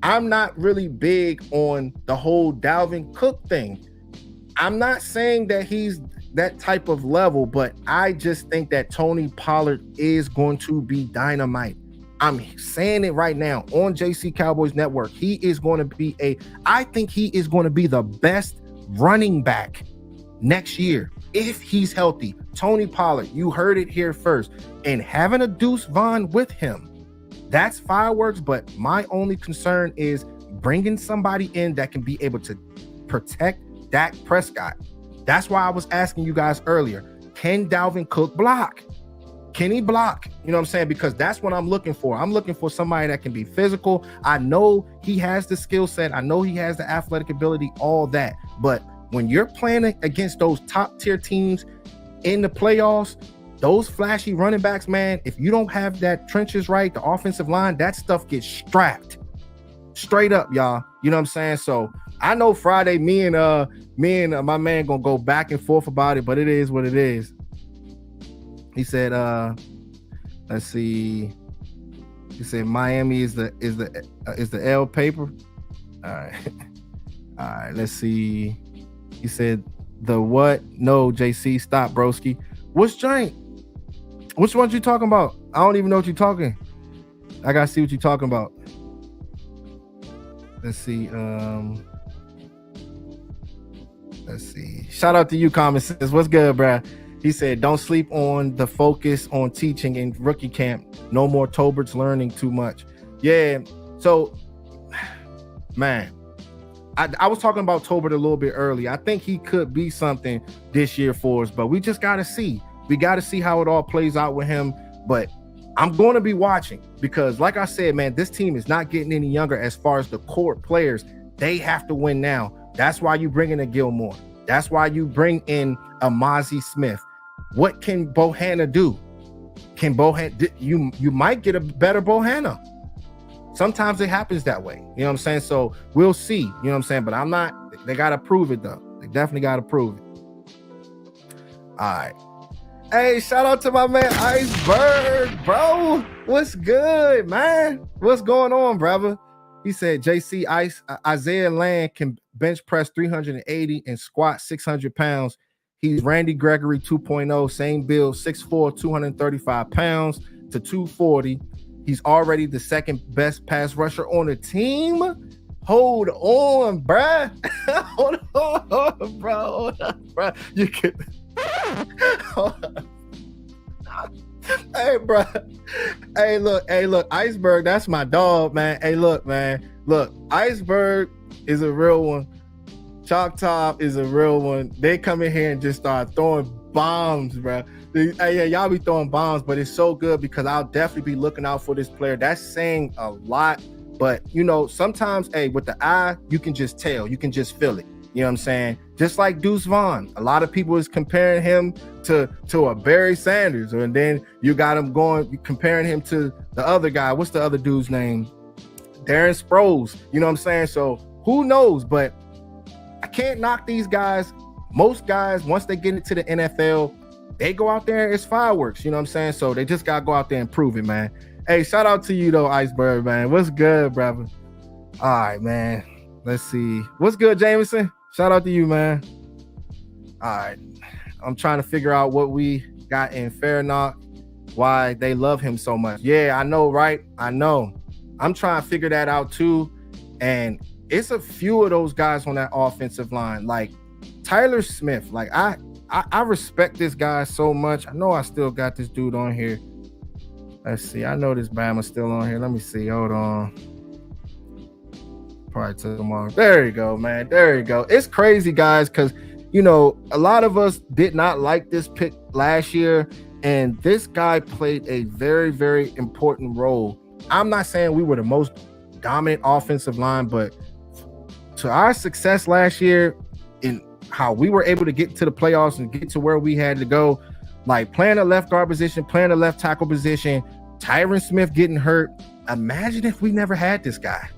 I'm not really big on the whole Dalvin Cook thing. I'm not saying that he's that type of level, but I just think that Tony Pollard is going to be dynamite. I'm saying it right now on JC Cowboys Network. He is going to be I think he is going to be the best running back next year if he's healthy. Tony Pollard, you heard it here first. And having a Deuce Vaughn with him, that's fireworks. But my only concern is bringing somebody in that can be able to protect Dak Prescott. That's why I was asking you guys earlier, can Dalvin Cook block? Can he block? You know what I'm saying? Because that's what I'm looking for. I'm looking for somebody that can be physical. I know he has the skill set. I know he has the athletic ability, all that. But when you're playing against those top tier teams in the playoffs, those flashy running backs, man, if you don't have that trenches right, the offensive line, that stuff gets strapped straight up, y'all. You know what I'm saying? So I know Friday, me and my man gonna go back and forth about it, but it is what it is. He said, let's see. He said Miami is the L paper. All right. All right, let's see. He said the what? No, JC, stop, broski. What's giant? Which ones you talking about? I don't even know what you're talking. I gotta see what you're talking about. Let's see. Let's see. Shout out to you, Common Sense. What's good, bruh? He said, don't sleep on the focus on teaching in rookie camp. No more Tobert's learning too much. Yeah. So, man, I was talking about Tobert a little bit early. I think he could be something this year for us, but we just got to see. We got to see how it all plays out with him. But I'm going to be watching because, like I said, man, this team is not getting any younger as far as the core players. They have to win now. That's why you bring in a Gilmore. That's why you bring in a Mozzie Smith. What can Bohanna do? Can Bohanna? You might get a better Bohanna. Sometimes it happens that way. You know what I'm saying? So we'll see. You know what I'm saying? But I'm not. They got to prove it, though. They definitely got to prove it. All right. Hey, shout out to my man Iceberg, bro. What's good, man? What's going on, brother? He said JC Isaiah Land can bench press 380 and squat 600 pounds. He's Randy Gregory 2.0, same build, 6'4", 235 pounds to 240. He's already the second best pass rusher on the team. Hold on, bruh. Hold on, bro. Hold on, bro. You can. Hey, bro. Hey, look. Iceberg, that's my dog, man. Hey, look, man. Look, Iceberg is a real one. Chalk Top is a real one. They come in here and just start throwing bombs, bro. Hey, yeah, y'all be throwing bombs, but it's so good because I'll definitely be looking out for this player. That's saying a lot, but you know, sometimes, hey, with the eye, you can just tell, you can just feel it. You know what I'm saying? Just like Deuce Vaughn. A lot of people is comparing him to a Barry Sanders, and then you got him comparing him to the other guy. What's the other dude's name? Darren Sproles. You know what I'm saying? So who knows? But I can't knock these guys. Most guys, once they get into the NFL, they go out there, it's fireworks. You know what I'm saying? So they just got to go out there and prove it, man. Hey, shout out to you, though, Iceberg, man. What's good, brother? All right, man. Let's see. What's good, Jameson? Shout out to you, man. All right. I'm trying to figure out what we got in Fairknock, why they love him so much. Yeah, I know, right? I know. I'm trying to figure that out, too. And it's a few of those guys on that offensive line. Like Tyler Smith. Like, I respect this guy so much. I know I still got this dude on here. Let's see. I know this Bama's still on here. Let me see. Hold on. Probably took him off. There you go, man. There you go. It's crazy, guys, because a lot of us did not like this pick last year, and this guy played a very, very important role. I'm not saying we were the most dominant offensive line, but to our success last year in how we were able to get to the playoffs and get to where we had to go, like playing the left guard position, playing the left tackle position, Tyron Smith getting hurt. Imagine if we never had this guy.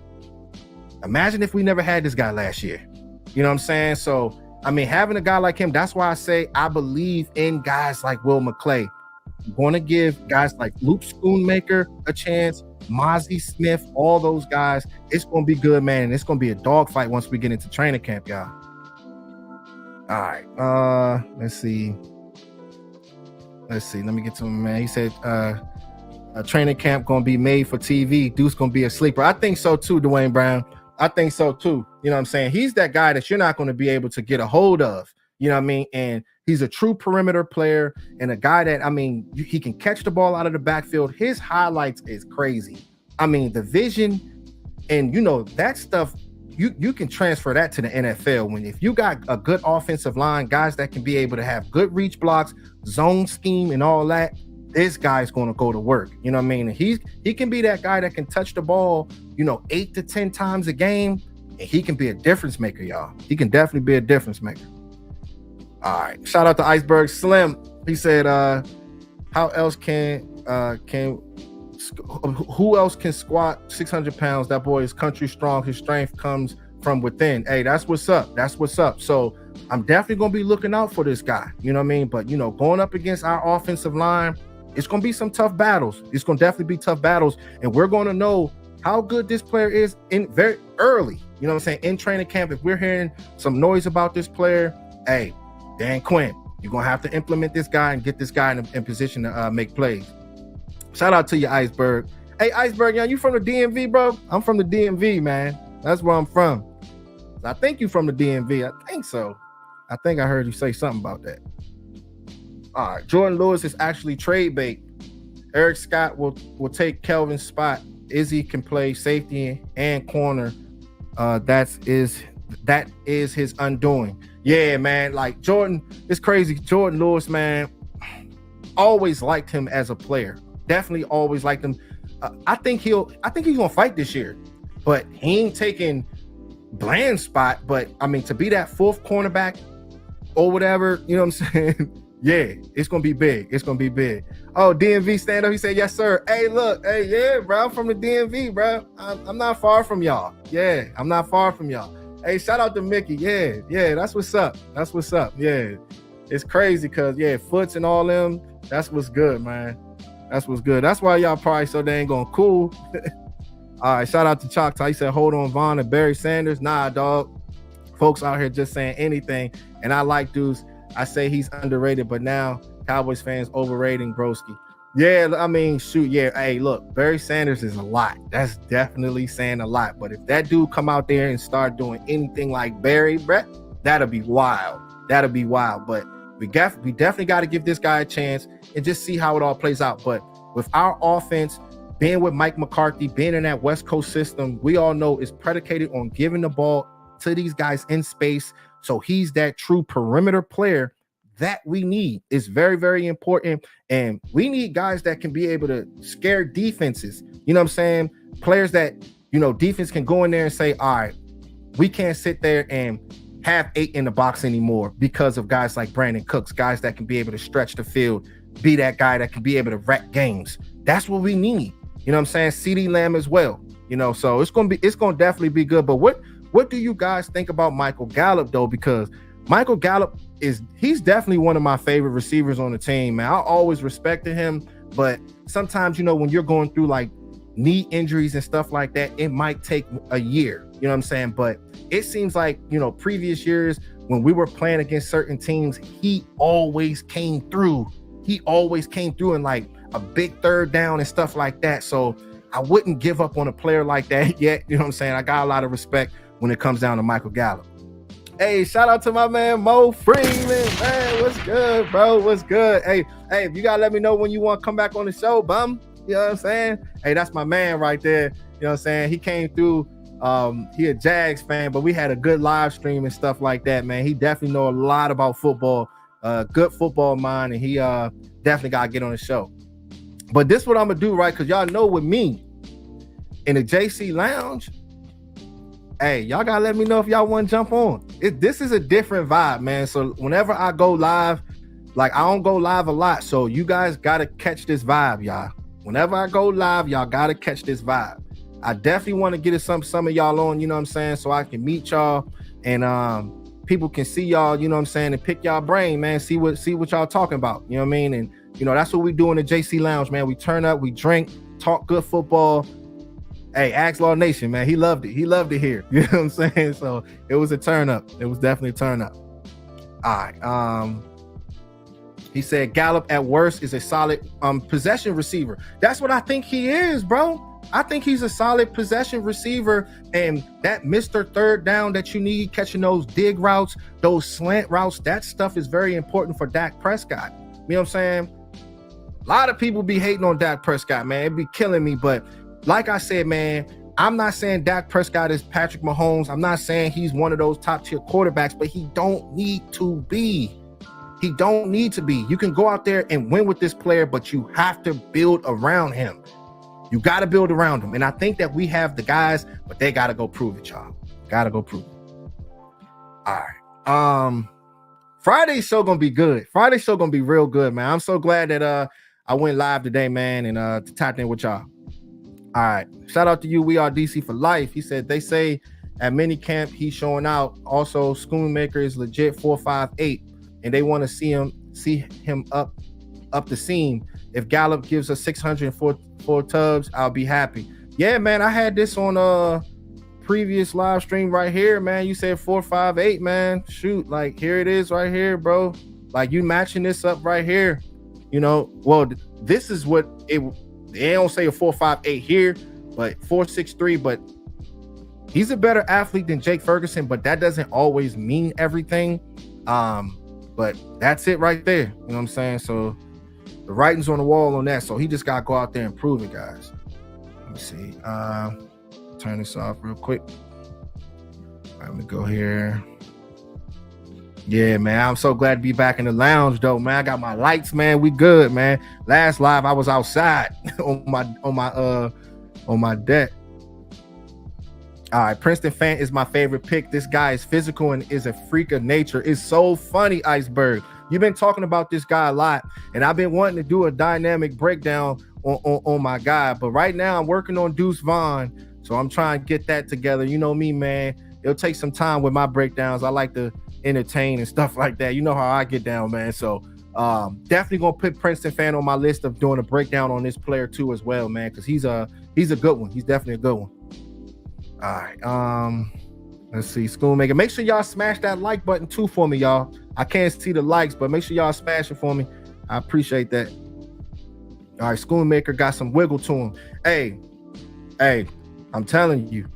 Imagine if we never had this guy last year. You know what I'm saying? So, I mean, having a guy like him, that's why I say I believe in guys like Will McClay. I'm going to give guys like Luke Schoonmaker a chance, Mozzie Smith, all those guys. It's going to be good, man. And it's going to be a dogfight once we get into training camp, y'all. All right. Let's see. Let me get to him, man. He said a training camp going to be made for TV. Deuce going to be a sleeper. I think so too, Dwayne Brown. I think so too. You know what I'm saying? He's that guy that you're not going to be able to get a hold of. You know what I mean? And he's a true perimeter player and a guy that, I mean, he can catch the ball out of the backfield. His highlights is crazy. I mean, the vision and, that stuff, you can transfer that to the NFL. When if you got a good offensive line, guys that can be able to have good reach blocks, zone scheme and all that, this guy's going to go to work. You know what I mean? And he can be that guy that can touch the ball, 8 to 10 times a game, and he can be a difference maker, y'all. He can definitely be a difference maker. All right. Shout out to Iceberg Slim. He said, who else can squat 600 pounds? That boy is country strong. His strength comes from within. Hey, that's what's up. That's what's up. So I'm definitely going to be looking out for this guy. You know what I mean? But, going up against our offensive line, it's going to be some tough battles. It's going to definitely be tough battles. And we're going to know how good this player is in very early. You know what I'm saying? In training camp, if we're hearing some noise about this player, hey, Dan Quinn, you're going to have to implement this guy and get this guy in position to make plays. Shout out to you, Iceberg. Hey, Iceberg, you from the DMV, bro? I'm from the DMV, man. That's where I'm from. I think you from the DMV. I think so. I think I heard you say something about that. All right. Jordan Lewis is actually trade bait. Eric Scott will take Kelvin's spot. Izzy can play safety and corner. That is his undoing. Yeah, man. Like Jordan, it's crazy. Jordan Lewis, man, always liked him as a player. Definitely always liked him. I think he's gonna fight this year, but he ain't taking Bland's spot. But I mean, to be that fourth cornerback or whatever, you know what I'm saying? Yeah, it's gonna be big. It's gonna be big. Oh, DMV stand up. He said, yes, sir. Hey, look, hey, yeah, bro. I'm from the DMV, bro. I'm not far from y'all. Yeah, I'm not far from y'all. Hey, shout out to Mickey. Yeah, that's what's up. That's what's up. Yeah, it's crazy because Foots and all them. That's what's good, man. That's what's good. That's why y'all probably so dang going cool. All right, shout out to Choctaw. He said, hold on, Vaughn and Barry Sanders. Nah, dog. Folks out here just saying anything. And I like Deuce. I say he's underrated, but now Cowboys fans overrating Broski. Yeah, I mean, shoot, yeah. Hey, look, Barry Sanders is a lot. That's definitely saying a lot. But if that dude come out there and start doing anything like Barry, Brett, that'll be wild. That'll be wild. But we definitely got to give this guy a chance and just see how it all plays out. But with our offense, being with Mike McCarthy, being in that West Coast system, we all know is predicated on giving the ball to these guys in space. So he's that true perimeter player that we need. Is very, very important. And we need guys that can be able to scare defenses. You know what I'm saying? Players that, defense can go in there and say, all right, we can't sit there and have 8 in the box anymore because of guys like Brandon Cooks, guys that can be able to stretch the field, be that guy that can be able to wreck games. That's what we need. You know what I'm saying? CD Lamb as well. So it's going to definitely be good. But what do you guys think about Michael Gallup though? Because Michael Gallup he's definitely one of my favorite receivers on the team, man. I always respected him, but sometimes, when you're going through like knee injuries and stuff like that, it might take a year, you know what I'm saying? But it seems like, previous years when we were playing against certain teams, he always came through. He always came through in like a big third down and stuff like that. So I wouldn't give up on a player like that yet. You know what I'm saying? I got a lot of respect when it comes down to Michael Gallup. Hey, shout out to my man Mo Freeman. Man, what's good, bro? What's good? Hey, if you gotta let me know when you want to come back on the show, bum. You know what I'm saying? Hey, that's my man right there. You know what I'm saying? He came through He a Jags fan, but we had a good live stream and stuff like that, man. He definitely know a lot about football, good football mind, and he definitely got to get on the show. But this what I'm going to do, right? Because y'all know with me in the JC Lounge, hey, y'all got to let me know if y'all want to jump on. This is a different vibe, man. So whenever I go live, like I don't go live a lot, so you guys got to catch this vibe, y'all. Whenever I go live, y'all got to catch this vibe. I definitely want to get some of y'all on, you know what I'm saying, so I can meet y'all and people can see y'all, you know what I'm saying, and pick y'all brain, man, see what y'all talking about, you know what I mean? And you know, that's what we do in the JC Lounge, man. We turn up, we drink, talk good football. Hey, Axe Law Nation, man, he loved it. He loved it here. You know what I'm saying? So it was a turn up. It was definitely a turn up. All right. He said Gallup at worst is a solid possession receiver. That's what I think he is, bro. I think he's a solid possession receiver, and that Mr. Third Down that you need, catching those dig routes, those slant routes, that stuff is very important for Dak Prescott. You know what I'm saying? A lot of people be hating on Dak Prescott, man. It be killing me, but like I said, man, I'm not saying Dak Prescott is Patrick Mahomes. I'm not saying he's one of those top-tier quarterbacks, but he don't need to be. He don't need to be. You can go out there and win with this player, but you have to build around him. You got to build around him. And I think that we have the guys, but they got to go prove it, y'all. Got to go prove it. All right. Friday's show going to be good. Friday's show going to be real good, man. I'm so glad that I went live today, man, and to tap in with y'all. All right. Shout out to you. We are DC for life. He said they say at minicamp he's showing out. Also, Schoonmaker is legit 4.58, and they want to see him up the seam. If Gallup gives us 604 tubs, I'll be happy. Yeah, man. I had this on previous live stream right here, man. You said 4.58, man. Shoot, like here it is right here, bro. Like you matching this up right here. You know, well, this is what they don't say a 4.58 here, but 4.63. But he's a better athlete than Jake Ferguson, but that doesn't always mean everything. But that's it right there. You know what I'm saying? So the writing's on the wall on that. So he just got to go out there and prove it, guys. Let me see. Turn this off real quick. All right, let me go here. Yeah, man, I'm so glad to be back in the lounge, though, man. I got my lights, man. We good, man. Last live, I was outside on my deck. All right, Princeton fan is my favorite pick. This guy is physical and is a freak of nature. It's so funny, Iceberg. You've been talking about this guy a lot, and I've been wanting to do a dynamic breakdown on my guy. But right now, I'm working on Deuce Vaughn, so I'm trying to get that together. You know me, man. It'll take some time with my breakdowns. I like to entertain and stuff like that. You know how I get down, man. So definitely gonna put Princeton fan on my list of doing a breakdown on this player too as well, man, because he's a good one. He's definitely a good one. All right, let's see. Schoonmaker, make sure y'all smash that like button too for me, y'all. I can't see the likes, but make sure y'all smash it for me. I appreciate that. All right, Schoonmaker got some wiggle to him. Hey, I'm telling you,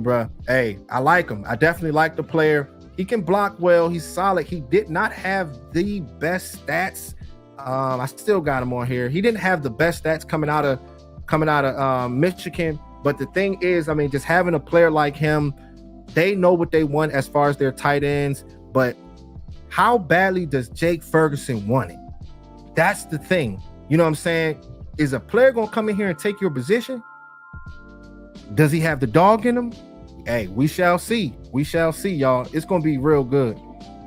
bro. Hey, I like him. I definitely like the player. He can block well. He's solid. He did not have the best stats. I still got him on here. He didn't have the best stats coming out of Michigan. But the thing is, I mean, just having a player like him, they know what they want as far as their tight ends. But how badly does Jake Ferguson want it? That's the thing. You know what I'm saying? Is a player going to come in here and take your position? Does he have the dog in him? Hey, we shall see. We shall see, y'all. It's going to be real good.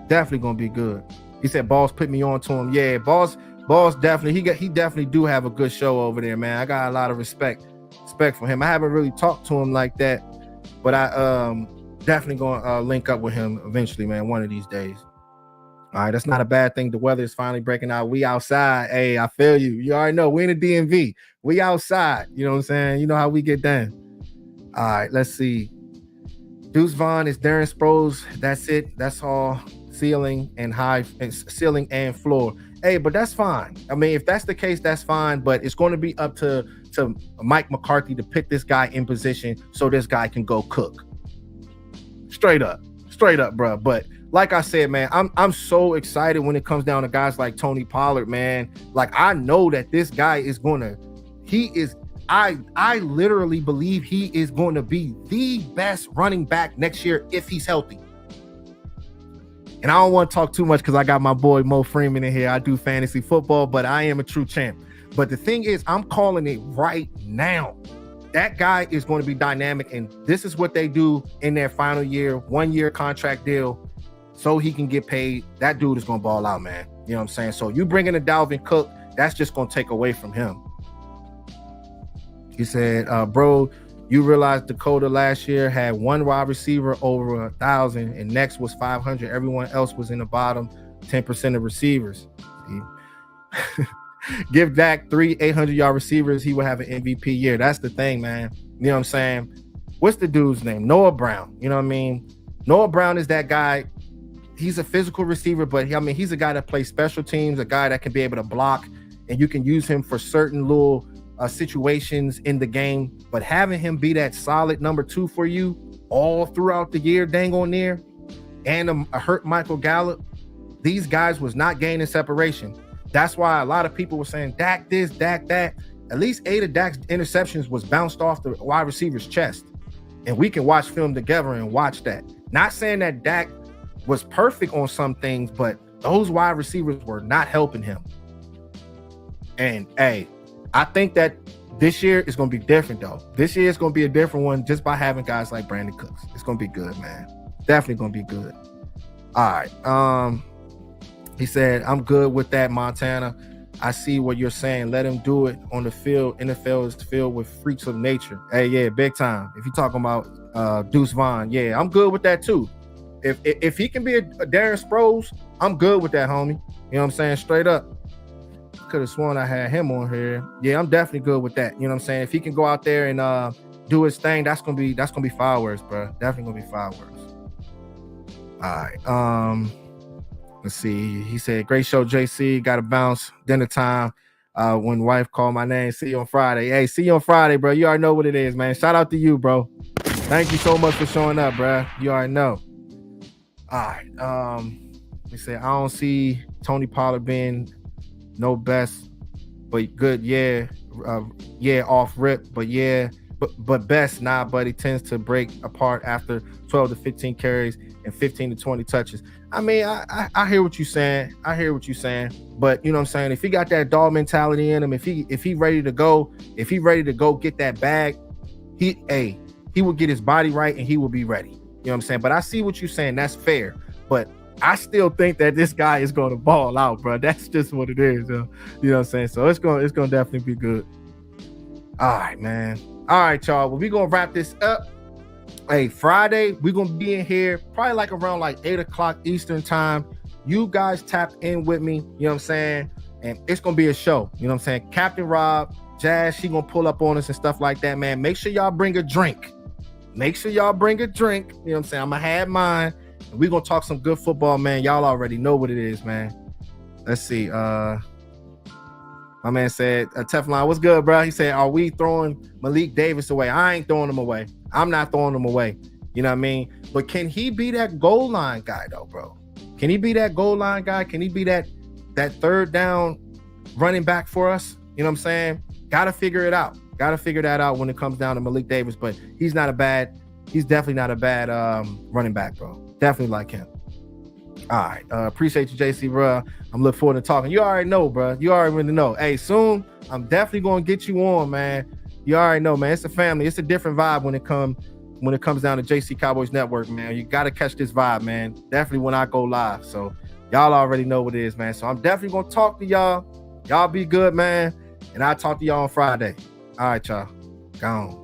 Definitely going to be good. He said, Balls put me on to him. Yeah, Balls definitely. He definitely do have a good show over there, man. I got a lot of respect for him. I haven't really talked to him like that, but I definitely going to link up with him eventually, man, one of these days. All right, that's not a bad thing. The weather is finally breaking out. We outside. Hey, I feel you. You already know. We in the DMV. We outside. You know what I'm saying? You know how we get down. All right, let's see. Deuce Vaughn is Darren Sproles. That's it. That's all. Ceiling and floor. Hey, but that's fine. I mean, if that's the case, that's fine. But it's going to be up to Mike McCarthy to put this guy in position so this guy can go cook. Straight up, bro. But like I said, man, I'm so excited when it comes down to guys like Tony Pollard, man. Like I know that this guy is I literally believe he is going to be the best running back next year if he's healthy. And I don't want to talk too much because I got my boy Mo Freeman in here. I do fantasy football, but I am a true champ. But the thing is, I'm calling it right now. That guy is going to be dynamic, and this is what they do in their final year, 1 year contract deal, so he can get paid. That dude is going to ball out, man. You know what I'm saying? So you bring in a Dalvin Cook, that's just going to take away from him. He said, bro, you realize Dakota last year had one wide receiver over 1,000 and next was 500. Everyone else was in the bottom 10% of receivers. Give Dak 3 800-yard receivers, he will have an MVP year. That's the thing, man. You know what I'm saying? What's the dude's name? Noah Brown. You know what I mean? Noah Brown is that guy. He's a physical receiver, but he's a guy that plays special teams, a guy that can be able to block, and you can use him for certain little situations in the game. But having him be that solid number 2 for you all throughout the year, dang on there, and a hurt Michael Gallup, these guys was not gaining separation. That's why a lot of people were saying Dak this, Dak that. At least 8 of Dak's interceptions was bounced off the wide receiver's chest. And we can watch film together and watch that. Not saying that Dak was perfect on some things, but those wide receivers were not helping him. And hey, I think that this year is going to be different, though. This year is going to be a different one just by having guys like Brandon Cooks. It's going to be good, man. Definitely going to be good. All right. He said, I'm good with that, Montana. I see what you're saying. Let him do it on the field. NFL is filled with freaks of nature. Hey, yeah, big time. If you're talking about Deuce Vaughn, yeah, I'm good with that too. If he can be a Darren Sproles, I'm good with that, homie. You know what I'm saying? Straight up. Could have sworn I had him on here. Yeah, I'm definitely good with that. You know what I'm saying? If he can go out there and do his thing, that's gonna be fireworks, bro. Definitely gonna be fireworks. All right. Let's see. He said, great show, JC. Got to bounce. Dinner time. When wife called my name. See you on Friday. Hey, see you on Friday, bro. You already know what it is, man. Shout out to you, bro. Thank you so much for showing up, bro. You already know. All right. He said, I don't see Tony Pollard being no best, but good. Yeah. Off rip. But yeah. But best, nah, but he tends to break apart after 12 to 15 carries and 15 to 20 touches. I mean, I hear what you're saying. But you know what I'm saying? If he got that dog mentality in him, if he ready to go get that bag, he will get his body right and he will be ready. You know what I'm saying? But I see what you're saying. That's fair. But I still think that this guy is going to ball out, bro. That's just what it is. You know what I'm saying? So it's going to definitely be good. All right, man. All right, y'all. Well, we're going to wrap this up. Hey, Friday, we're going to be in here probably like around like 8 o'clock Eastern time. You guys tap in with me. You know what I'm saying? And it's going to be a show. You know what I'm saying? Captain Rob, Jazz, she going to pull up on us and stuff like that, man. Make sure y'all bring a drink. You know what I'm saying? I'm going to have mine. And we're going to talk some good football, man. Y'all already know what it is, man. Let's see. My man said, Teflon, what's good, bro? He said, are we throwing Malik Davis away? I ain't throwing him away. I'm not throwing him away. You know what I mean? But can he be that goal line guy, though, bro? Can he be that goal line guy? Can he be that third down running back for us? You know what I'm saying? Got to figure it out. Got to figure that out when it comes down to Malik Davis. But he's definitely not a bad running back, bro. Definitely like him. All right. Appreciate you, JC, bro. I'm looking forward to talking. You already know, bro. You already know. Hey, soon, I'm definitely going to get you on, man. You already know, man. It's a family. It's a different vibe when it comes down to JC Cowboys Network, man. You got to catch this vibe, man. Definitely when I go live. So y'all already know what it is, man. So I'm definitely going to talk to y'all. Y'all be good, man. And I'll talk to y'all on Friday. All right, y'all. Gone.